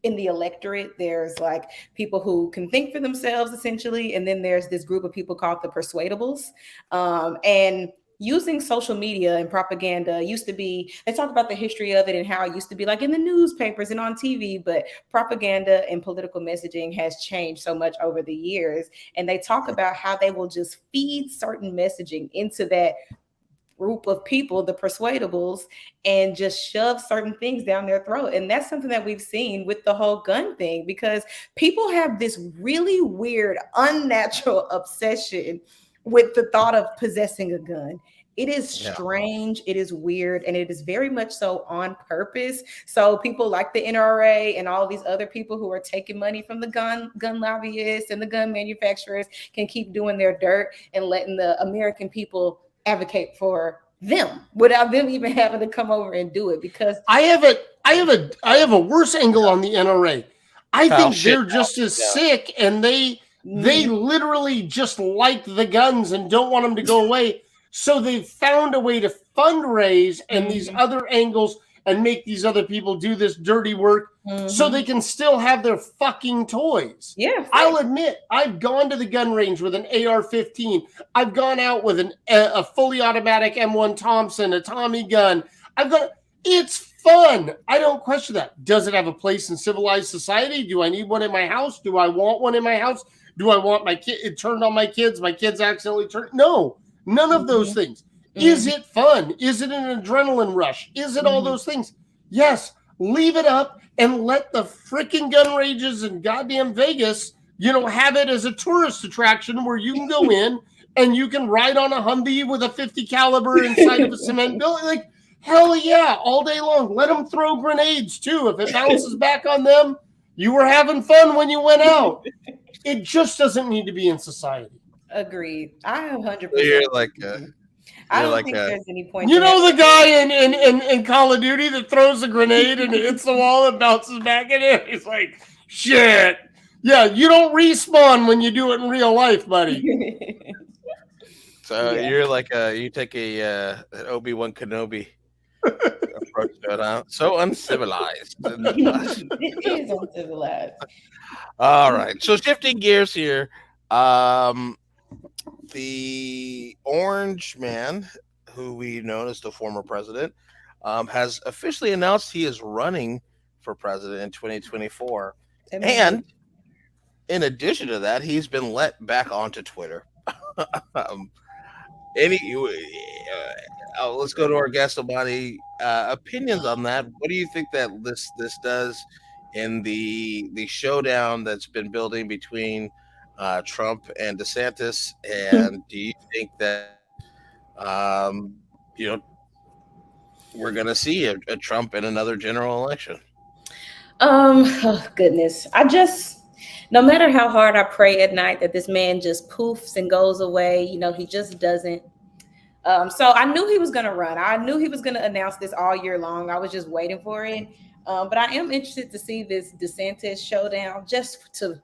in the electorate. There's like people who can think for themselves, essentially, and then there's this group of people called the persuadables. And using social media and propaganda used to be, they talk about the history of it and how it used to be like in the newspapers and on TV, but propaganda and political messaging has changed so much over the years. And they talk about how they will just feed certain messaging into that group of people, the persuadables, and just shove certain things down their throat. And that's something that we've seen with the whole gun thing, because people have this really weird, unnatural obsession with the thought of possessing a gun. It is strange, it is weird, and it is very much so on purpose. So people like the NRA and all these other people who are taking money from the gun lobbyists and the gun manufacturers can keep doing their dirt and letting the American people advocate for them without them even having to come over and do it. Because I have a worse angle on the NRA. I think they're just as sick, and they literally just like the guns and don't want them to go away. So they've found a way to fundraise and these other angles and make these other people do this dirty work so they can still have their fucking toys. Yeah, I'll admit, I've gone to the gun range with an AR-15. I've gone out with a fully automatic M1 Thompson, a Tommy gun. It's fun. I don't question that. Does it have a place in civilized society? Do I need one in my house? Do I want one in my house? Do I want my kid it turned on my kids? My kids accidentally turned? No, none of those things. Is it fun? Is it an adrenaline rush? Is it all those things? Yes. Leave it up and let the freaking gun rages in goddamn Vegas, have it as a tourist attraction where you can go in and you can ride on a Humvee with a 50 caliber inside of a cement building. Like, hell yeah, all day long. Let them throw grenades too. If it bounces back on them, you were having fun when you went out. It just doesn't need to be in society. Agreed. I 100%. You're like I don't think there's any point. You know the guy in Call of Duty that throws a grenade and it hits the wall and bounces back in it? He's like, shit. Yeah, you don't respawn when you do it in real life, buddy. So you're like you take an Obi-Wan Kenobi approach to it, huh? So uncivilized. It is uncivilized. All right. So shifting gears here. The orange man, who we know as the former president, has officially announced he is running for president in 2024. And in addition to that, he's been let back onto Twitter. Let's go to our guest, Amani. Opinions on that? What do you think that this does in the showdown that's been building between Trump and DeSantis? And do you think that we're going to see a Trump in another general election? Oh goodness, no matter how hard I pray at night that this man just poofs and goes away, he just doesn't. So I knew he was going to run. I knew he was going to announce this all year long. I was just waiting for it. But I am interested to see this DeSantis showdown just for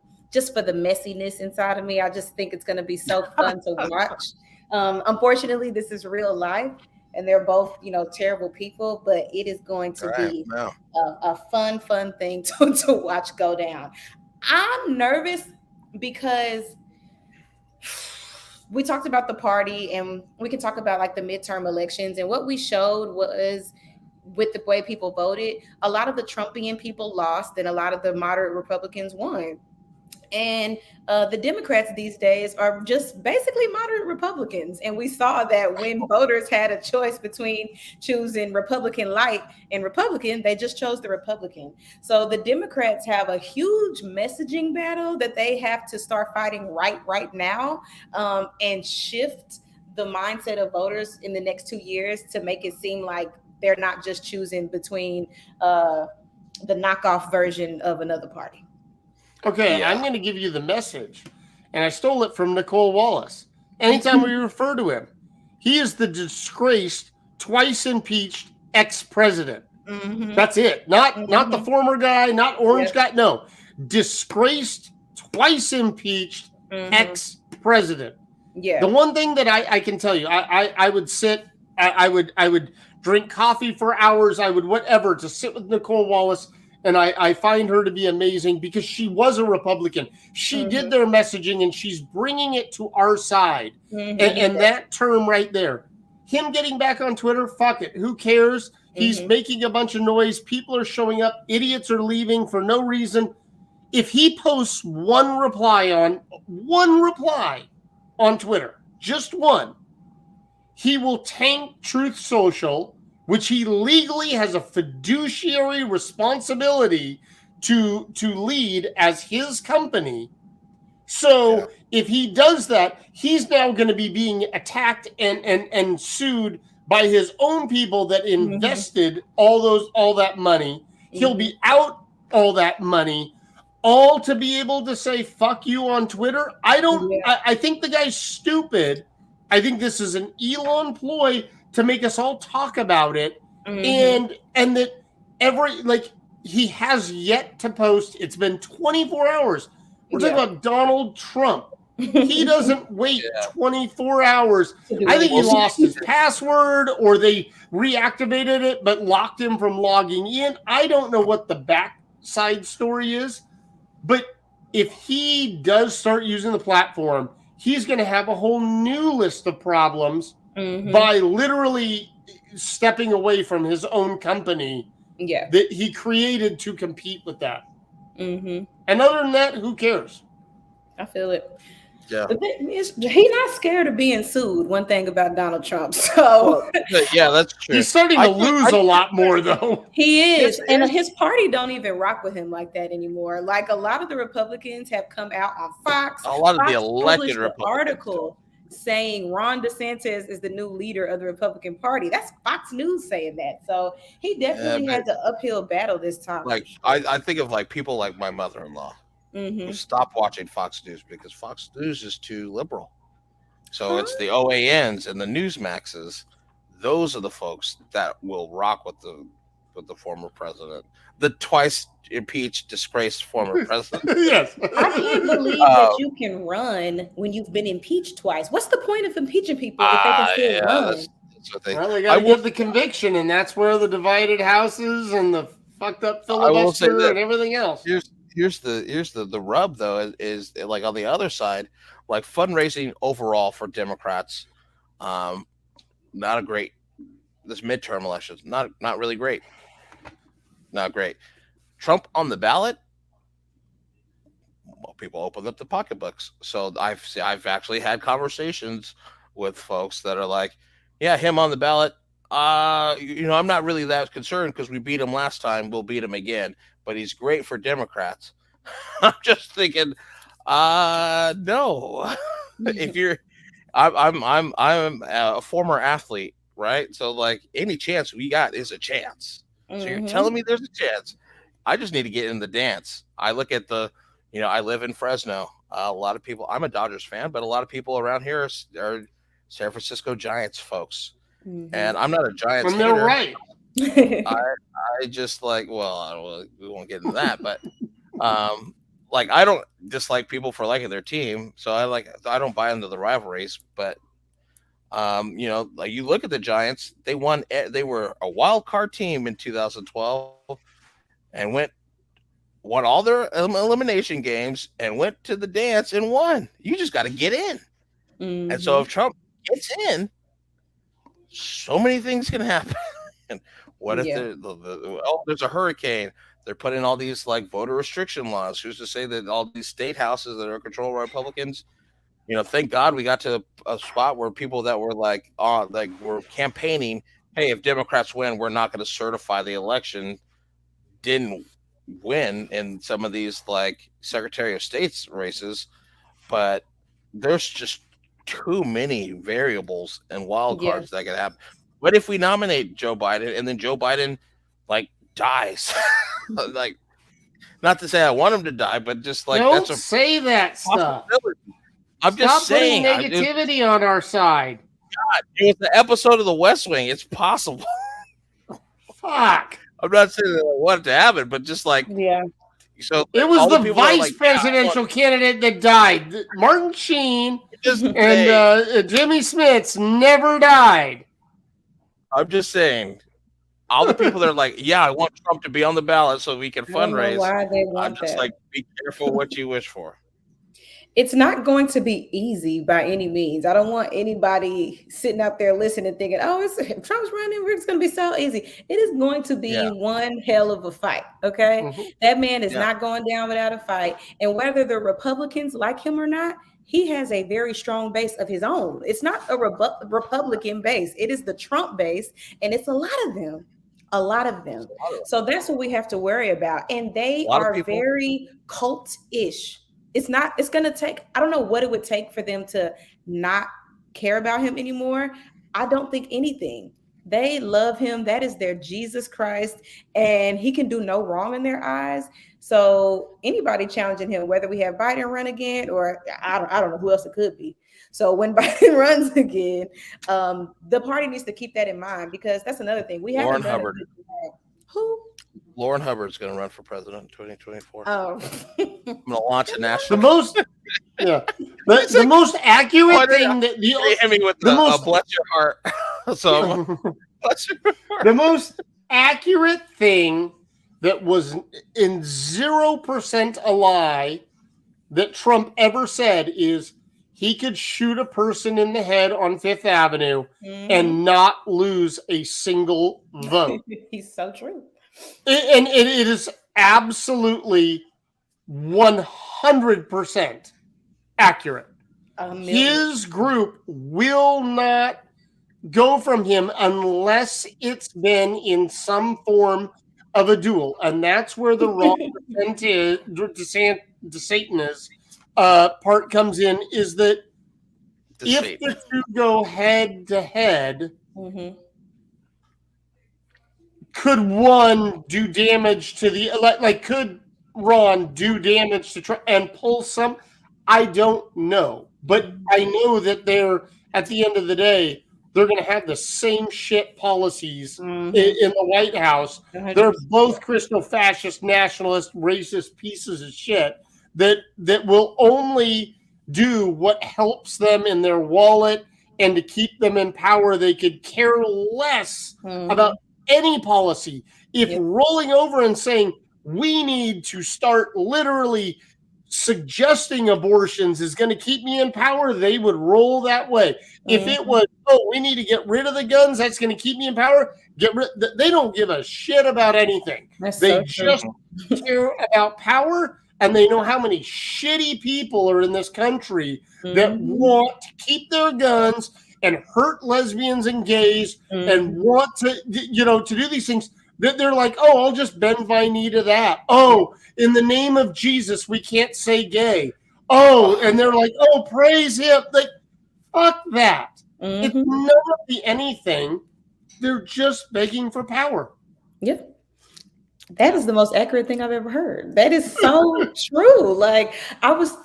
the messiness inside of me. I just think it's going to be so fun to watch. Unfortunately, this is real life, and they're both, terrible people, but it is going to be a fun thing to watch go down. I'm nervous because we talked about the party, and we can talk about like the midterm elections, and what we showed was, with the way people voted, a lot of the Trumpian people lost and a lot of the moderate Republicans won. And the Democrats these days are just basically moderate Republicans. And we saw that when voters had a choice between choosing Republican light and Republican, they just chose the Republican. So the Democrats have a huge messaging battle that they have to start fighting right now, and shift the mindset of voters in the next 2 years to make it seem like they're not just choosing between the knockoff version of another party. Okay, I'm going to give you the message, and I stole it from Nicole Wallace. Anytime we refer to him, he is the disgraced, twice impeached ex-president. That's it. Not the former guy, not orange guy. No, disgraced, twice impeached ex-president. Yeah. The one thing that I can tell you, I would sit, I would drink coffee for hours. I would whatever to sit with Nicole Wallace. And I find her to be amazing because she was a Republican. She did their messaging, and she's bringing it to our side. And that term right there, him getting back on Twitter, fuck it. Who cares? He's making a bunch of noise. People are showing up. Idiots are leaving for no reason. If he posts one reply on Twitter, just one, he will tank Truth Social, which he legally has a fiduciary responsibility to lead as his company. So if he does that, he's now going to be being attacked and sued by his own people that invested all that money. He'll be out all that money, all to be able to say fuck you on Twitter. I think the guy's stupid. I think this is an Elon ploy to make us all talk about it, and that he has yet to post. It's been 24 hours. We're talking about Donald Trump. He doesn't wait 24 hours. I think he lost his password, or they reactivated it but locked him from logging in. I don't know what the backside story is, but if he does start using the platform, he's going to have a whole new list of problems by literally stepping away from his own company Yeah. that he created to compete with that. Mm-hmm. And other than that, who cares? I feel it. Yeah. But he's not scared of being sued. One thing about Donald Trump. So Yeah, that's true. He's starting to lose a lot more, though. he is. Yes, And his party don't even rock with him like that anymore. Like a lot of the Republicans have come out on Fox. A lot of the Fox elected published an Republicans. article saying Ron DeSantis is the new leader of the Republican Party. That's Fox News saying that. So he definitely has an uphill battle this time. Like I think of like people like my mother-in-law who stopped watching Fox News because Fox News is too liberal. So it's the OANs and the Newsmaxes. Those are the folks that will rock with the former president, the twice impeached, disgraced former president. Yes. I can't believe that you can run when you've been impeached twice. What's the point of impeaching people if they can still run? That's what they. Well, they got to give the conviction, and that's where the divided houses and the fucked up filibuster and everything else. Here's the rub though is like on the other side, like fundraising overall for Democrats, not a great. This midterm elections not really great. Not great. Trump on the ballot. Well, people open up the pocketbooks. So I've actually had conversations with folks that are like, yeah, him on the ballot. I'm not really that concerned because we beat him last time. We'll beat him again. But he's great for Democrats. I'm just thinking, no. If you're, I'm a former athlete, right? So like any chance we got is a chance. So you're telling me there's a chance. I just need to get in the dance. I look at I live in Fresno. A lot of people. I'm a Dodgers fan, but a lot of people around here are San Francisco Giants folks. And I'm not a Giants hater. They're right. I just like, well, we won't get into that, but like I don't dislike people for liking their team, so I don't buy into the rivalries, but like you look at the Giants, they were a wild card team in 2012 and won all their elimination games and went to the dance and won. You just got to get in. And so if Trump gets in, so many things can happen. What if there's a hurricane? They're putting all these like voter restriction laws. Who's to say that all these state houses that are controlled by Republicans, thank God we got to a spot where people that were were campaigning, hey, if Democrats win, we're not going to certify the election, didn't win in some of these like Secretary of State's races, but there's just too many variables and wild cards that could happen. What if we nominate Joe Biden and then Joe Biden like dies? Like, not to say I want him to die, but just like don't say that stuff. I'm just saying negativity on our side. God, it was the episode of The West Wing. It's possible. Fuck. I'm not saying that I want it to happen, but just like So it was the vice presidential candidate that died. Martin Sheen and Jimmy Smits never died. I'm just saying, all the people that are like, yeah, I want Trump to be on the ballot so we can fundraise. Why they want I'm just like, be careful what you wish for. It's not going to be easy by any means. I don't want anybody sitting out there listening thinking, oh, Trump's running, it's going to be so easy. It is going to be one hell of a fight, okay? That man is not going down without a fight. And whether the Republicans like him or not, he has a very strong base of his own. It's not a Republican base. It is the Trump base, and it's a lot of them. A lot of them. So that's what we have to worry about. And they are very cult-ish. It's going to take, I don't know what it would take for them to not care about him anymore. I don't think anything. They love him. That is their Jesus Christ, and he can do no wrong in their eyes. So anybody challenging him, whether we have Biden run again or I don't know who else it could be. So when Biden runs again, the party needs to keep that in mind, because that's another thing. We have Hubbard. Who? Lourin Hubbard's going to run for president in 2024. Oh, I'm going to launch a national. The most accurate thing that bless your heart. So bless your heart. The most accurate thing that was in 0% a lie that Trump ever said is he could shoot a person in the head on Fifth Avenue and not lose a single vote. He's so true. And it is absolutely 100% accurate. His group will not go from him unless it's been in some form of a duel. And that's where the wrong DeSatanist part comes in, is that if the two go head to head, could one do damage to the, like could Ron do damage to try and pull some? I don't know. But I know that they're, at the end of the day, they're going to have the same shit policies in the White House. 100%. They're both Christo fascist, nationalist, racist pieces of shit that will only do what helps them in their wallet and to keep them in power. They could care less about any policy. If rolling over and saying, we need to start literally suggesting abortions is going to keep me in power, they would roll that way. If it was, we need to get rid of the guns, that's going to keep me in power, they don't give a shit about anything. They just care about power, and they know how many shitty people are in this country that want to keep their guns and hurt lesbians and gays and want to, to do these things. They're like, I'll just bend my knee to that. In the name of Jesus, we can't say gay. And they're like, praise him. Like, fuck that. It's none of the anything. They're just begging for power. Yeah. That is the most accurate thing I've ever heard. That is so true. Like, I was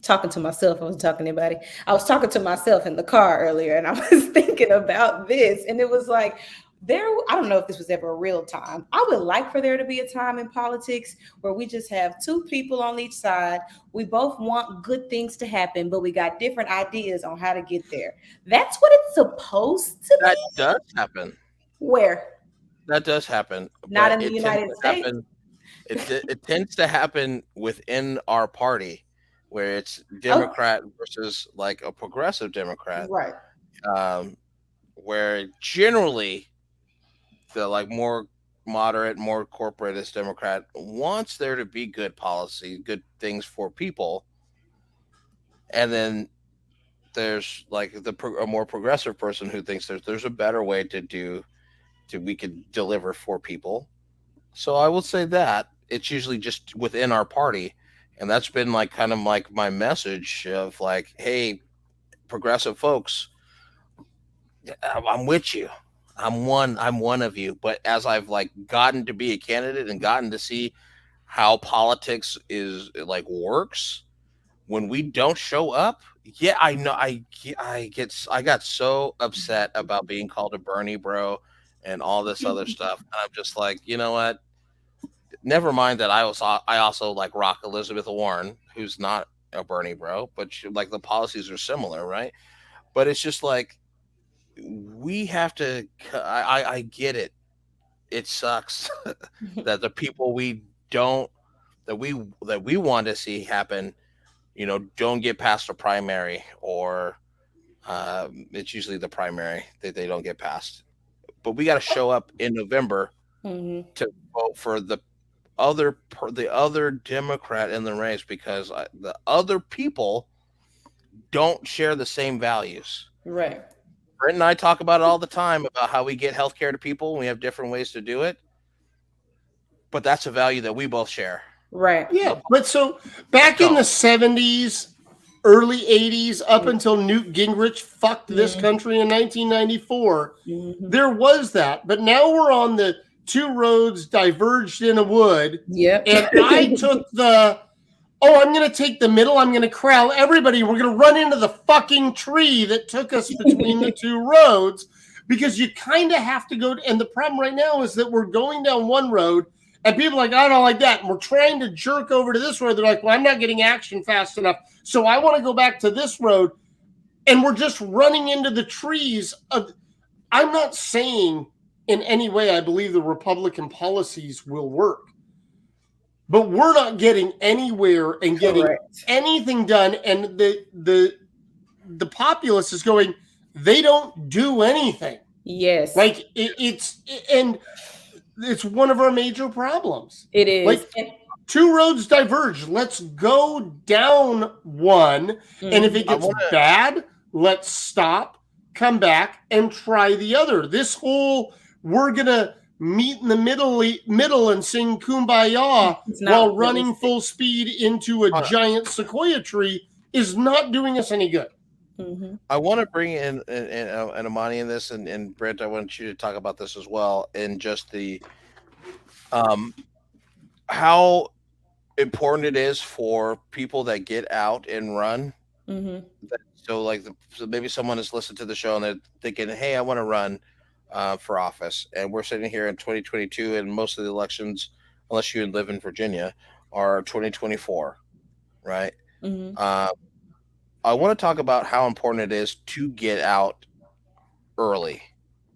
talking to myself. I wasn't talking to anybody. I was talking to myself in the car earlier, and I was thinking about this. And it was like, I don't know if this was ever a real time. I would like for there to be a time in politics where we just have two people on each side. We both want good things to happen, but we got different ideas on how to get there. That's what it's supposed to be. That does happen. Where? That does happen. Not in the United States. It tends to happen within our party, where it's Democrat versus like a progressive Democrat. Right. Where generally the like more moderate, more corporatist Democrat wants there to be good policy, good things for people. And then there's like a more progressive person who thinks there's a better way we could deliver for people. So I will say that it's usually just within our party. And that's been like kind of like my message of like, hey, progressive folks, I'm with you. I'm one of you. But as I've like gotten to be a candidate and gotten to see how politics is like works, when we don't show up, I know I got so upset about being called a Bernie bro and all this other stuff. And I'm just like, you know what? Never mind that I also like rock Elizabeth Warren, who's not a Bernie bro, but like the policies are similar, right? But it's just like, we have to. I get it. It sucks that the people that we want to see happen, don't get past a primary, or it's usually the primary that they don't get past. But we got to show up in November to vote for the other Democrat in the race, because the other people don't share the same values. Right. Brent and I talk about it all the time about how we get healthcare to people, and we have different ways to do it. But that's a value that we both share. Right. Yeah. But so back in the 70s, early 80s, up until Newt Gingrich fucked this country in 1994, there was that. But now we're on the two roads diverged in a wood. Yep. And I took I'm going to take the middle. I'm going to corral everybody. We're going to run into the fucking tree that took us between the two roads, because you kind of have to go. And the problem right now is that we're going down one road and people are like, I don't like that. And we're trying to jerk over to this road. They're like, well, I'm not getting action fast enough, so I want to go back to this road. And we're just running into the trees. I'm not saying in any way I believe the Republican policies will work, but we're not getting anywhere and getting anything done. And the populace is going, they don't do anything. Yes. Like and it's one of our major problems. It is. Like, two roads diverge. Let's go down one. And if it gets bad, let's stop, come back, and try the other. This whole, we're going to meet in the middle and sing Kumbaya while running full speed into a giant sequoia tree is not doing us any good. I want to bring in and Amani in this, and Brent, I want you to talk about this as well, and just the how important it is for people that get out and run. So maybe someone has listened to the show and they're thinking, hey, I want to run for office, and we're sitting here in 2022, and most of the elections, unless you live in Virginia, are 2024, right? I want to talk about how important it is to get out early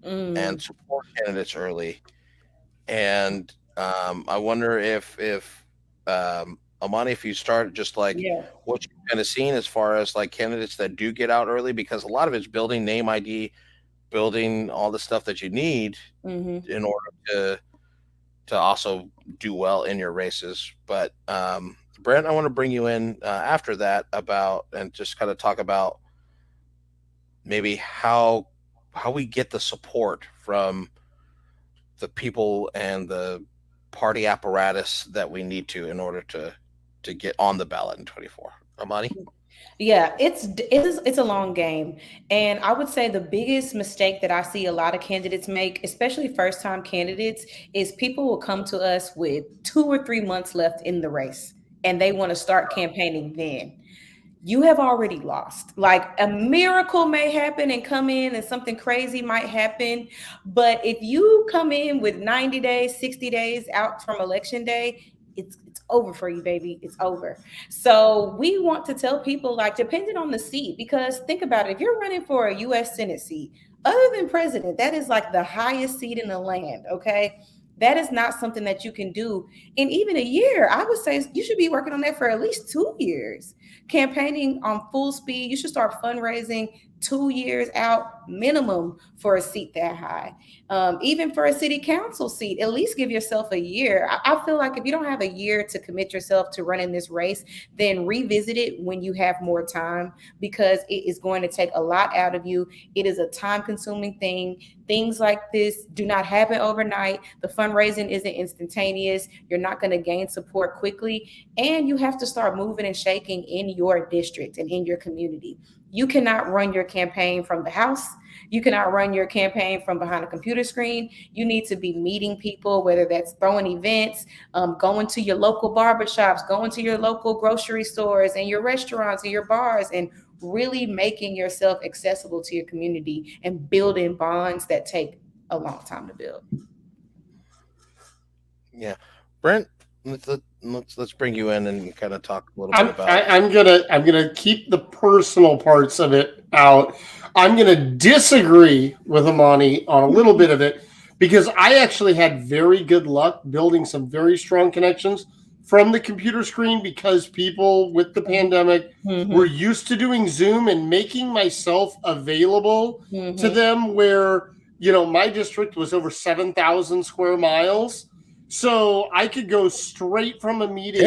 and support candidates early. And I wonder if Amani, if you start just what you've kind of seen as far as like candidates that do get out early, because a lot of it's building name ID, building all the stuff that you need in order to also do well in your races. But Brent, I want to bring you in after that and just kind of talk about maybe how we get the support from the people and the party apparatus that we need to in order to get on the ballot in 24. Amani? Yeah, it's a long game. And I would say the biggest mistake that I see a lot of candidates make, especially first-time candidates, is people will come to us with 2 or 3 months left in the race, and they want to start campaigning then. You have already lost. Like, a miracle may happen and come in and something crazy might happen. But if you come in with 90 days, 60 days out from election day, it's over for you, baby. It's over. So we want to tell people, like, depending on the seat, because think about it, if you're running for a U.S. Senate seat, other than president, that is like the highest seat in the land, okay? That is not something that you can do in even a year. I would say you should be working on that for at least 2 years. Campaigning on full speed, you should start fundraising 2 years out minimum for a seat that high. Even for a city council seat, at least give yourself a year. I feel like if you don't have a year to commit yourself to running this race, then revisit it when you have more time, because it is going to take a lot out of you. It is a time-consuming thing. Things like this do not happen overnight. The fundraising isn't instantaneous. You're not going to gain support quickly. And you have to start moving and shaking in your district and in your community. You cannot run your campaign from the house. You cannot run your campaign from behind a computer screen. You need to be meeting people, whether that's throwing events, going to your local barbershops, going to your local grocery stores and your restaurants and your bars, and really making yourself accessible to your community and building bonds that take a long time to build. Yeah. Brent, let's bring you in and kind of talk a little bit about I'm gonna keep the personal parts of it out. I'm gonna disagree with Amani on a little bit of it, because I actually had very good luck building some very strong connections from the computer screen, because people with the pandemic were used to doing Zoom and making myself available to them, where, you know, my district was over 7,000 square miles. So I could go straight from a meeting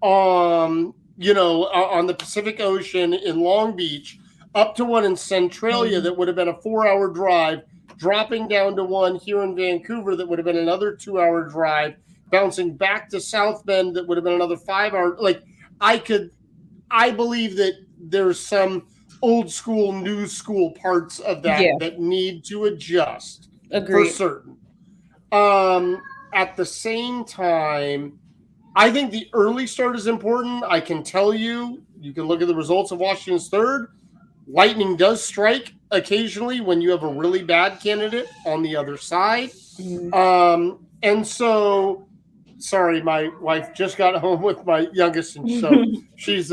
on the Pacific Ocean in Long Beach up to one in Centralia that would have been a 4-hour drive, dropping down to one here in Vancouver that would have been another 2-hour drive, bouncing back to South Bend that would have been another 5-hour. Like, I believe that there's some old school, new school parts of that need to adjust. Agreed. For certain. At the same time, I think the early start is important. I can tell you can look at the results of Washington's 3rd. Lightning does strike occasionally when you have a really bad candidate on the other side. And so, sorry, my wife just got home with my youngest, and so she's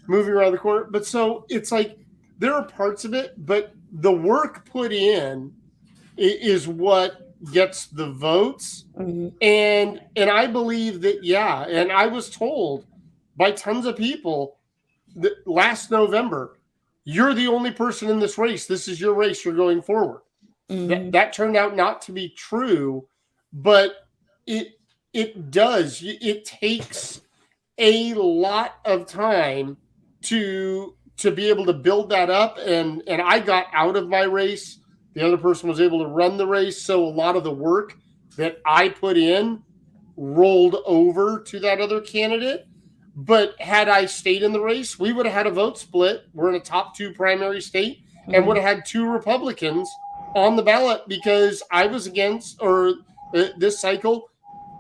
moving around the corner. But so it's like there are parts of it, but the work put in is what gets the votes. And I believe that, and I was told by tons of people that last November, you're the only person in this race. This is your race. You're going forward. That turned out not to be true. but it does. It takes a lot of time to be able to build that up. And I got out of my race. The other person was able to run the race. So a lot of the work that I put in rolled over to that other candidate. But had I stayed in the race, we would have had a vote split. We're in a top 2 primary state and would have had 2 Republicans on the ballot because I was against, or this cycle,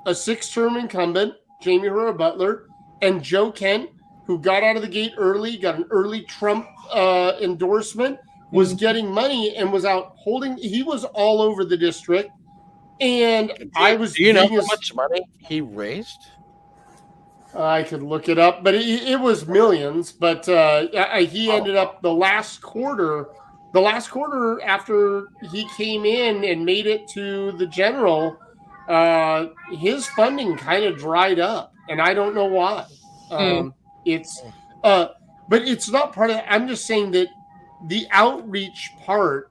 a 6-term incumbent, Jamie Herrera Butler, and Joe Kent, who got out of the gate early, got an early Trump endorsement, was getting money and was out holding. He was all over the district. And I was. Do you know how much money he raised? I could look it up, but it was millions. But he ended up the last quarter after he came in and made it to the general, his funding kind of dried up, and I don't know why. But it's not part of it. I'm just saying that the outreach part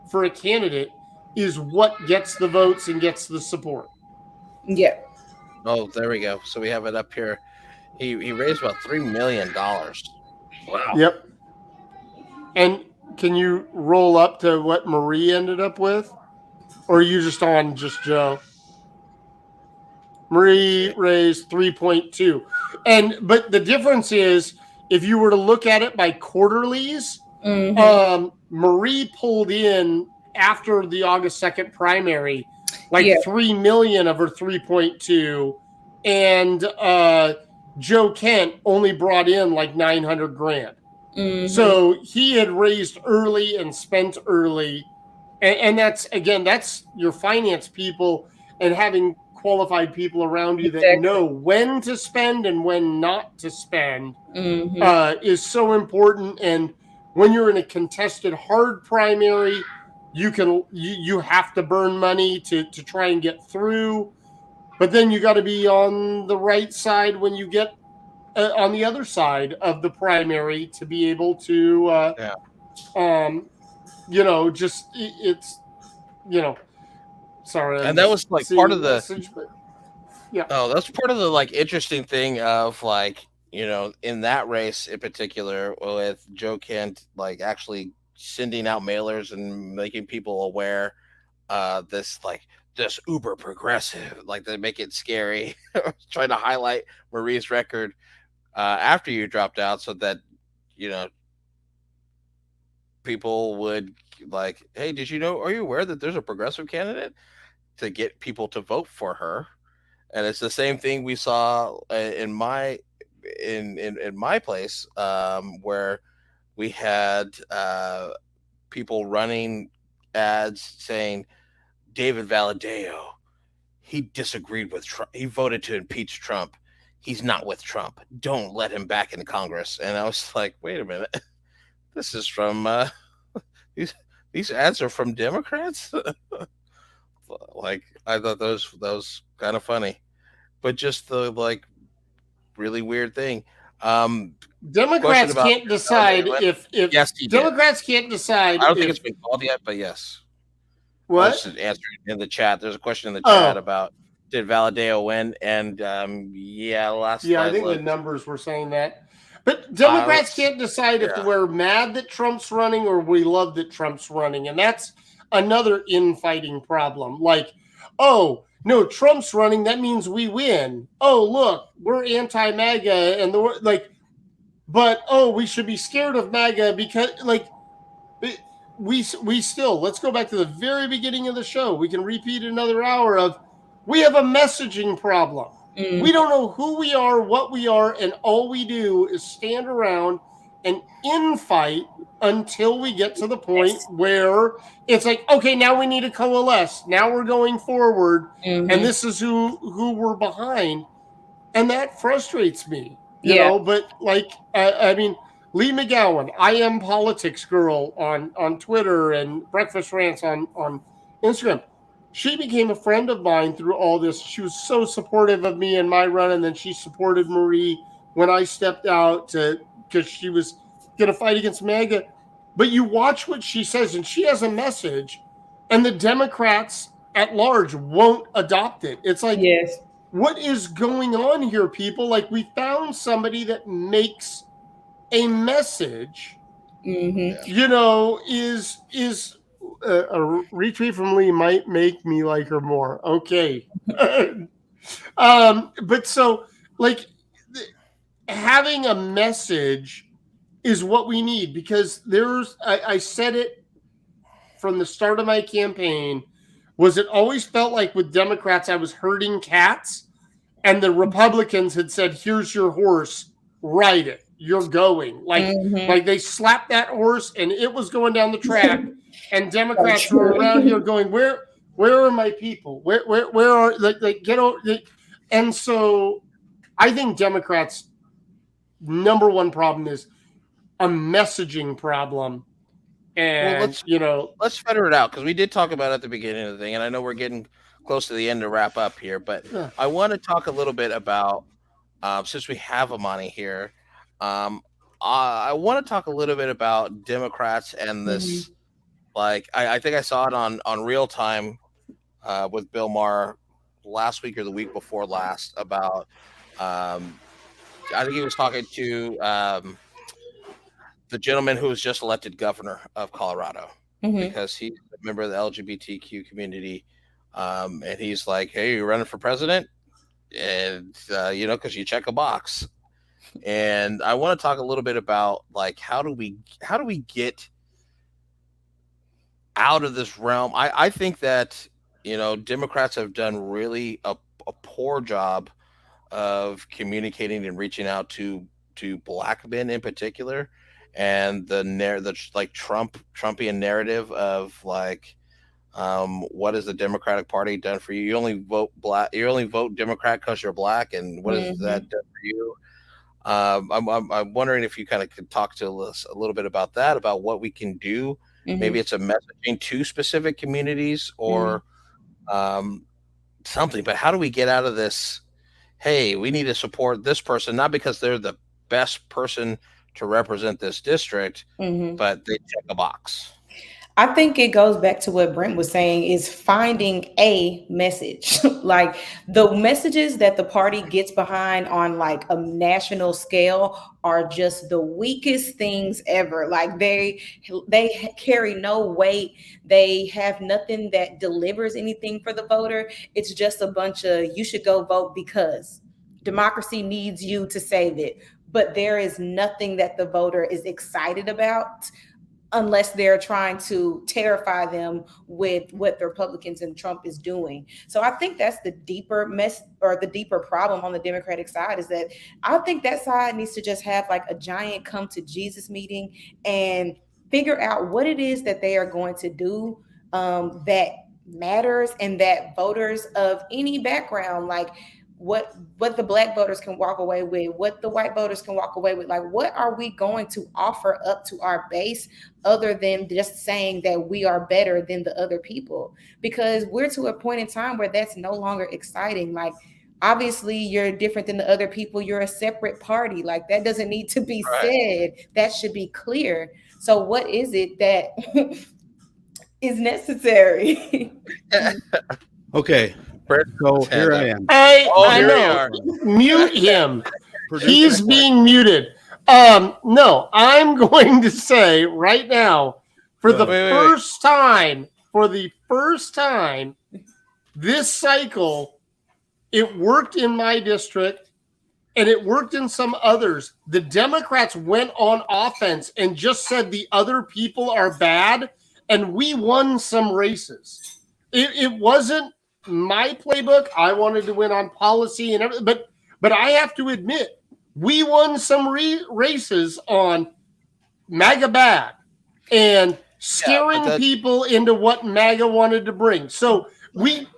for a candidate is what gets the votes and gets the support. Yeah. Oh, there we go. So we have it up here. He raised about $3 million. Wow. Yep. And can you roll up to what Marie ended up with? Or are you just on just Joe? Marie raised 3.2. But the difference is, if you were to look at it by quarterlies, Marie pulled in after the August 2nd primary, 3 million of her 3.2, and Joe Kent only brought in like $900,000. So he had raised early and spent early, and that's your finance people and having qualified people around you that know when to spend and when not to spend is so important. And when you're in a contested hard primary, you have to burn money to try and get through, but then you got to be on the right side when you get on the other side of the primary to be able to sorry. And that was like part of the message, but yeah. Oh, that's part of the like interesting thing of like, in that race in particular with Joe Kent, like actually sending out mailers and making people aware this uber progressive, like they make it scary, trying to highlight Marie's record after you dropped out so that, people would like, hey, are you aware that there's a progressive candidate, to get people to vote for her? And it's the same thing we saw in my place, where we had people running ads saying David Valadao, he disagreed with Trump. He voted to impeach Trump. He's not with Trump. Don't let him back in Congress. And I was like, wait a minute. This is from these ads are from Democrats. Like, I thought that was kind of funny, but just the like really weird thing. Democrats can't decide if yes, Democrats can't decide. I don't think it's been called yet, but yes. What? I was answering in the chat. There's a question in the chat about did Valadao win? And I think the numbers were saying that. But Democrats can't decide if we're mad that Trump's running or we love that Trump's running. And that's another infighting problem. Like, oh, no, Trump's running. That means we win. Oh, look, we're anti-MAGA. And we should be scared of MAGA because, like, we still, let's go back to the very beginning of the show. We can repeat another hour of, we have a messaging problem. We don't know who we are, what we are, and all we do is stand around and infight until we get to the point where it's like, okay, now we need to coalesce. Now we're going forward, and this is who we're behind, and that frustrates me. You know, but like, I mean, Lee McGowan, I Am Politics Girl on Twitter and Breakfast Rants on Instagram. She became a friend of mine through all this. She was so supportive of me in my run, and then she supported Marie when I stepped out because she was going to fight against MAGA. But you watch what she says, and she has a message, and the Democrats at large won't adopt it. It's like, Yes. what is going on here, people? Like, we found somebody that makes a message, you know, is a retweet from Lee might make me like her more. Okay. But so, like, having a message is what we need, because I said it from the start of my campaign, was it always felt like with Democrats I was herding cats, and the Republicans had said, here's your horse, ride it, you're going. Like they slapped that horse and it was going down the track, and Democrats were around here going, where are my people? Where are, like get over? And so I think Democrats' number one problem is a messaging problem. And, let's figure it out, because we did talk about it at the beginning of the thing, and I know we're getting close to the end to wrap up here, but I want to talk a little bit about, since we have Amani here, I want to talk a little bit about Democrats and this, like, I think I saw it on Real Time with Bill Maher last week or the week before last about, I think he was talking to the gentleman who was just elected governor of Colorado, because he's a member of the LGBTQ community. And he's like, hey, you're running for president? And, because you check a box. And I want to talk a little bit about, like, how do we get out of this realm? I think that, Democrats have done really a poor job of communicating and reaching out to Black men in particular. And the like Trumpian narrative of, like, what has the Democratic Party done for you? You only vote Black. You only vote Democrat because you're Black, and what has that done for you? I'm wondering if you kind of could talk to us a little bit about that, about what we can do. Maybe it's a messaging to specific communities or something. But how do we get out of this? Hey, we need to support this person, not because they're the best person to represent this district, but they check a box. I think it goes back to what Brent was saying, is finding a message. Like, the messages that the party gets behind on, like, a national scale are just the weakest things ever. Like, they carry no weight. They have nothing that delivers anything for the voter. It's just a bunch of, you should go vote because democracy needs you to save it. But there is nothing that the voter is excited about, unless they're trying to terrify them with what the Republicans and Trump is doing. So I think that's the deeper the deeper problem on the Democratic side, is that I think that side needs to just have, like, a giant come to Jesus meeting and figure out what it is that they are going to do that matters, and that voters of any background, like, what the Black voters can walk away with, what the white voters can walk away with. Like, what are we going to offer up to our base other than just saying that we are better than the other people? Because we're to a point in time where that's no longer exciting. Like, obviously you're different than the other people. You're a separate party. Like, that doesn't need to be said. That should be clear. So what is it that is necessary? Okay. So here I am. I know. Mute him. He's being muted. No, I'm going to say right now, for the first time, this cycle, it worked in my district and it worked in some others. The Democrats went on offense and just said the other people are bad, and we won some races. It wasn't my playbook. I wanted to win on policy and everything, but I have to admit, we won some races on MAGA bad and scaring people into what MAGA wanted to bring. So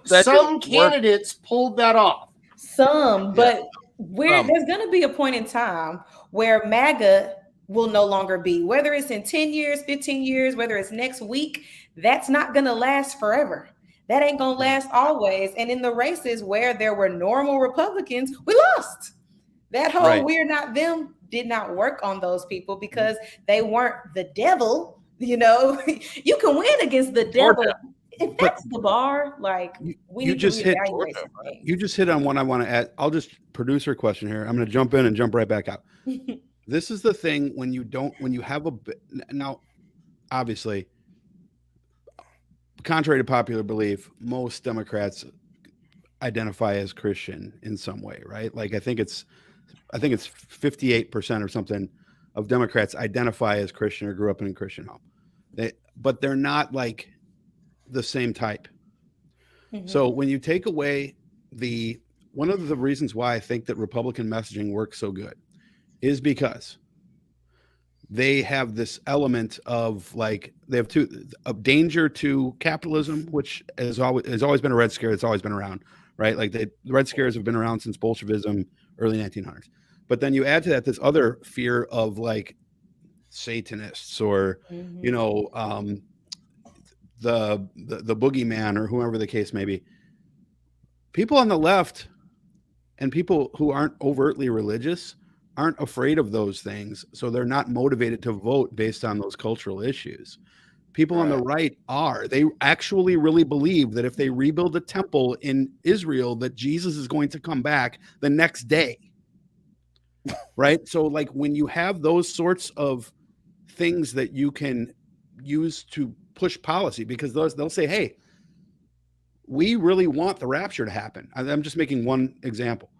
some candidates pulled that off. But there's going to be a point in time where MAGA will no longer be, whether it's in 10 years, 15 years, whether it's next week, that's not going to last forever. That ain't going to last always. And in the races where there were normal Republicans, we lost. That whole we're not them did not work on those people because they weren't the devil. You know, you can win against the devil if that's the bar, like we need to reevaluate something. You just hit on one I want to add. I'll just producer question here. I'm going to jump in and jump right back out. This is the thing when you have now, obviously, contrary to popular belief, most Democrats identify as Christian in some way, right? Like I think it's 58% or something of Democrats identify as Christian or grew up in a Christian home. But they're not like the same type. Mm-hmm. So when you take away one of the reasons why I think that Republican messaging works so good is because they have this element of like they have of danger to capitalism, which has always been a Red Scare. It's always been around, right? Like the Red Scares have been around since Bolshevism, early 1900s. But then you add to that this other fear of like Satanists or the boogeyman or whoever the case may be. People on the left and people who aren't overtly religious aren't afraid of those things, so they're not motivated to vote based on those cultural issues. People on the right are. They actually really believe that if they rebuild a temple in Israel, that Jesus is going to come back the next day. Right? So like when you have those sorts of things that you can use to push policy, because they'll say, hey, we really want the rapture to happen. I'm just making one example.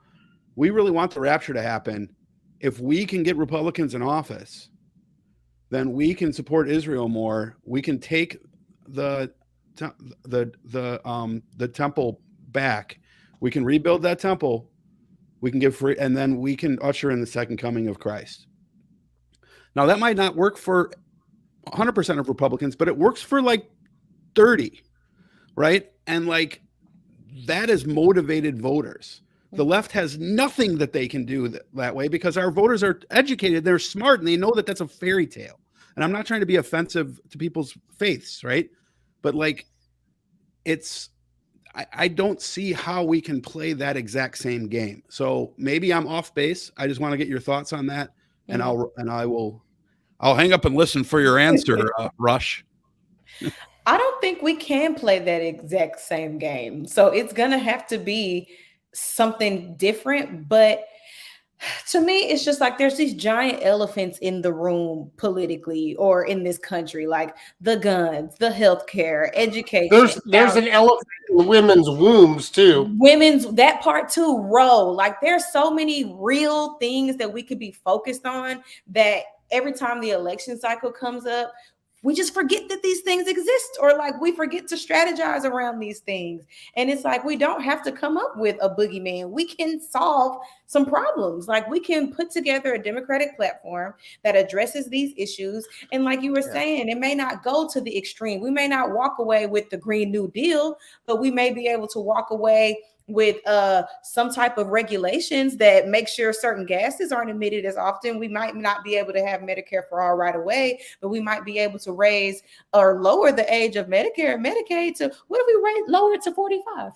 We really want the rapture to happen. If we can get Republicans in office, then we can support Israel more. We can take the temple back. We can rebuild that temple. We can give free, and then we can usher in the second coming of Christ. Now that might not work for 100% of Republicans, but it works for like 30, right? And like that is motivated voters. The left has nothing that they can do that way because our voters are educated, they're smart, and they know that that's a fairy tale. And I'm not trying to be offensive to people's faiths, right? But like I don't see how we can play that exact same game. So maybe I'm off base. I just want to get your thoughts on that. And I'll hang up and listen for your answer, Rush. I don't think we can play that exact same game. So it's going to have to be something different. But to me, it's just like there's these giant elephants in the room politically or in this country, like the guns, the healthcare, education. There's an elephant in women's wombs too. That part too, like there's so many real things that we could be focused on that every time the election cycle comes up, we just forget that these things exist, or like we forget to strategize around these things. And it's like, we don't have to come up with a boogeyman. We can solve some problems. Like we can put together a Democratic platform that addresses these issues. And like you were saying, it may not go to the extreme. We may not walk away with the Green New Deal, but we may be able to walk away with some type of regulations that make sure certain gases aren't emitted as often. We might not be able to have Medicare for all right away, but we might be able to raise or lower the age of Medicare and Medicaid to, what if we lower it to 45?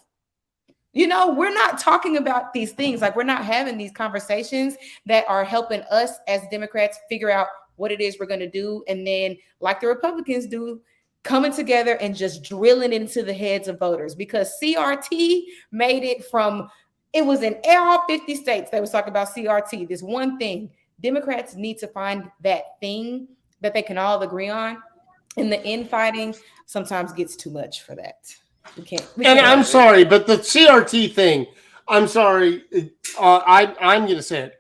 We're not talking about these things. Like we're not having these conversations that are helping us as Democrats figure out what it is we're going to do. And then like the Republicans do, coming together and just drilling into the heads of voters, because CRT made it it was in all 50 states. They was talking about CRT, this one thing. Democrats need to find that thing that they can all agree on. And the infighting sometimes gets too much for that. We can't. I'm sorry, but the CRT thing, I'm sorry. I'm going to say it.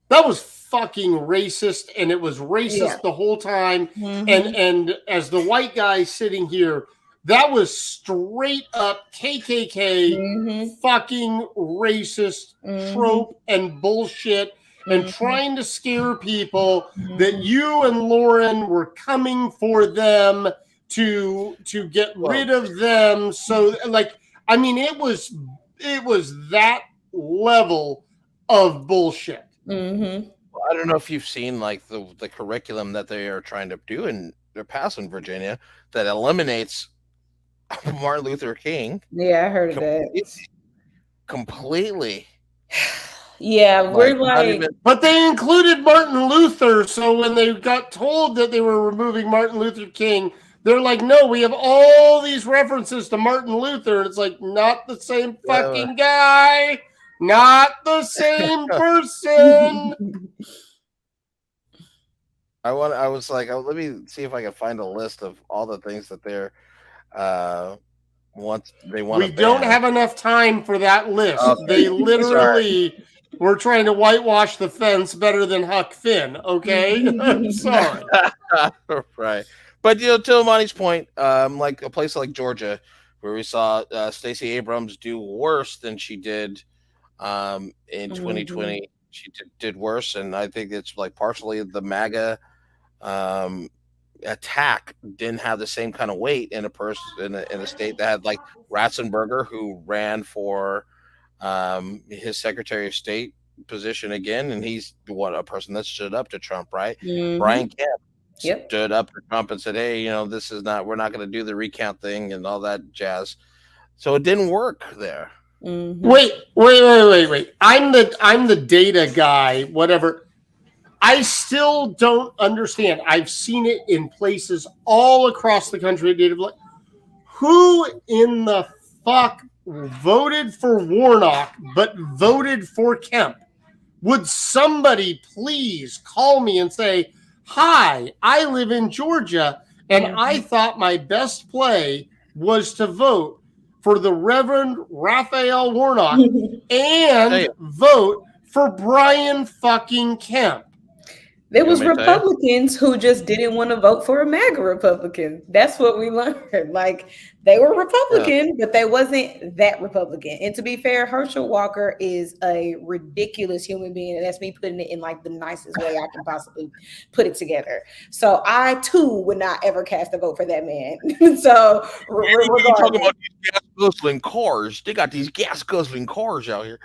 That was fucking racist, and it was racist the whole time. Mm-hmm. And as the white guy sitting here, that was straight up KKK fucking racist trope and bullshit, and trying to scare people that you and Lourin were coming for them to get rid of them. So like, I mean, it was that level of bullshit. Mm-hmm. Well, I don't know if you've seen like the curriculum that they are trying to do and they're passing in Virginia that eliminates Martin Luther King. Yeah, I heard of that. Completely. Yeah, we're like, but they included Martin Luther. So when they got told that they were removing Martin Luther King, they're like, no, we have all these references to Martin Luther, and it's like, not the same fucking guy, not the same person. I was like, let me see if I can find a list of all the things that they're want to We don't have enough time for that list. Okay. They literally were trying to whitewash the fence better than Huck Finn. Okay, I'm sorry. Right, but to Amani's point, like a place like Georgia, where we saw Stacey Abrams do worse than she did in 2020. She did worse, and I think it's like partially the MAGA attack didn't have the same kind of weight in a person in a state that had like Ratzenberger, who ran for his Secretary of State position again, and he's a person that stood up to Trump, right? Brian Kemp stood up to Trump and said, "Hey, we're not going to do the recount thing and all that jazz." So it didn't work there. Wait. I'm the data guy, whatever. I still don't understand. I've seen it in places all across the country. Who in the fuck voted for Warnock but voted for Kemp? Would somebody please call me and say, hi, I live in Georgia, and I thought my best play was to vote for the Reverend Raphael Warnock and vote for Brian fucking Kemp. There was Republicans who just didn't want to vote for a MAGA Republican. That's what we learned. Like, they were Republican, but they wasn't that Republican. And to be fair, Herschel Walker is a ridiculous human being, and that's me putting it in like the nicest way I can possibly put it together. So I too would not ever cast a vote for that man. So you're talking about these gas guzzling cars. They got these gas guzzling cars out here.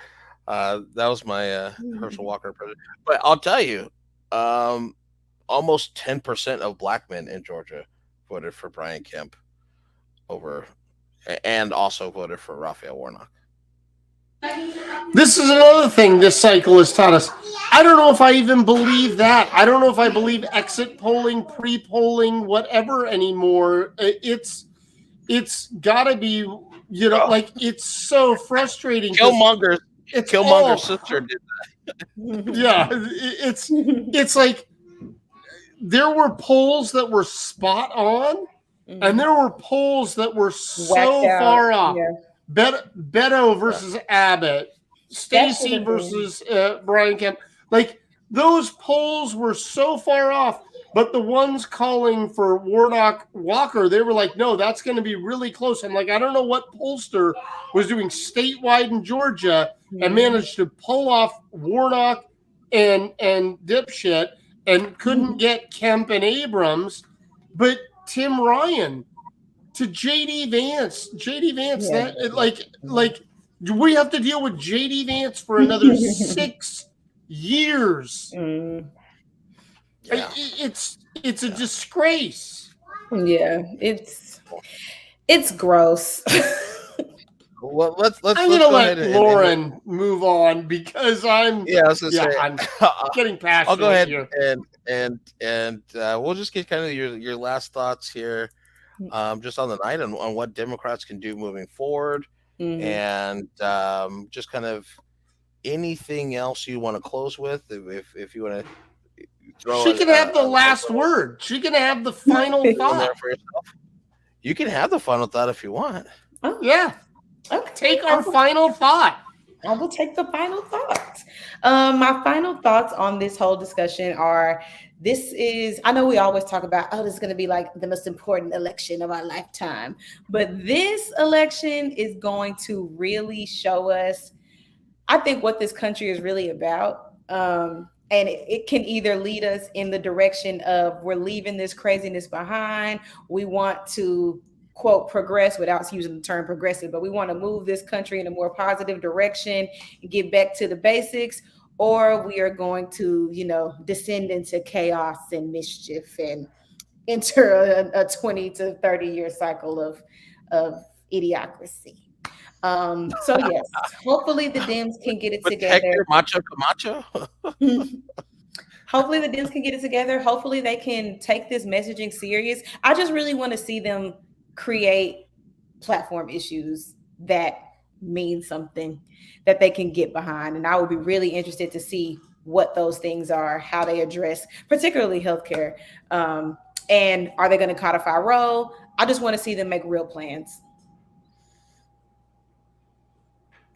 That was my Herschel Walker president. But I'll tell you, almost 10% of black men in Georgia voted for Brian Kemp and also voted for Raphael Warnock. This is another thing this cycle has taught us. I don't know if I even believe that. I don't know if I believe exit polling, pre-polling, whatever anymore. It's gotta be, like, it's so frustrating. Killmonger's sister did that. Yeah, it's like there were polls that were spot on, and there were polls that were so far off. Yeah. Beto versus Abbott, Stacey versus Brian Kemp. Like, those polls were so far off, but the ones calling for Warnock Walker, they were like, no, that's going to be really close. I'm like, I don't know what pollster was doing statewide in Georgia and managed to pull off Warnock and dipshit and couldn't get Kemp and Abrams, but Tim Ryan to JD Vance, that like we have to deal with JD Vance for another 6 years. Yeah. It's a disgrace. Yeah, it's gross. Well, let's I'm gonna let Lourin move on because I'm getting passionate. I'll go ahead here. and we'll just get kind of your last thoughts here, just on the night and on what Democrats can do moving forward, and just kind of anything else you want to close with. If you want to throw, she can have the last word. She can have the final thought. For yourself. You can have the final thought if you want. Oh yeah. Okay. Take our final thought. I will take the final thoughts. My final thoughts on this whole discussion are, I know we always talk about, this is going to be like the most important election of our lifetime, but this election is going to really show us, I think, what this country is really about. And it can either lead us in the direction of, we're leaving this craziness behind. We want to, quote, progress, without using the term progressive, but we want to move this country in a more positive direction and get back to the basics, or we are going to, descend into chaos and mischief and enter a 20 to 30 year cycle of idiocracy. So yes, hopefully the Dems can get it together. Macho Camacho. Hopefully the Dems can get it together. Hopefully they can take this messaging serious. I just really want to see them create platform issues that mean something that they can get behind. And I would be really interested to see what those things are, how they address particularly healthcare. And are they going to codify Roe? I just want to see them make real plans.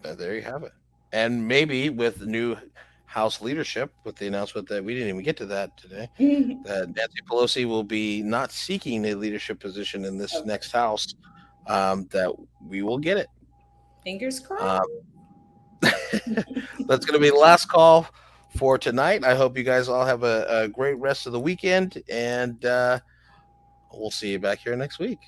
There you have it. And maybe with new House leadership, with the announcement that we didn't even get to that today, that Nancy Pelosi will be not seeking a leadership position in this next House, that we will get it. Fingers crossed. That's going to be the last call for tonight. I hope you guys all have a great rest of the weekend, and we'll see you back here next week.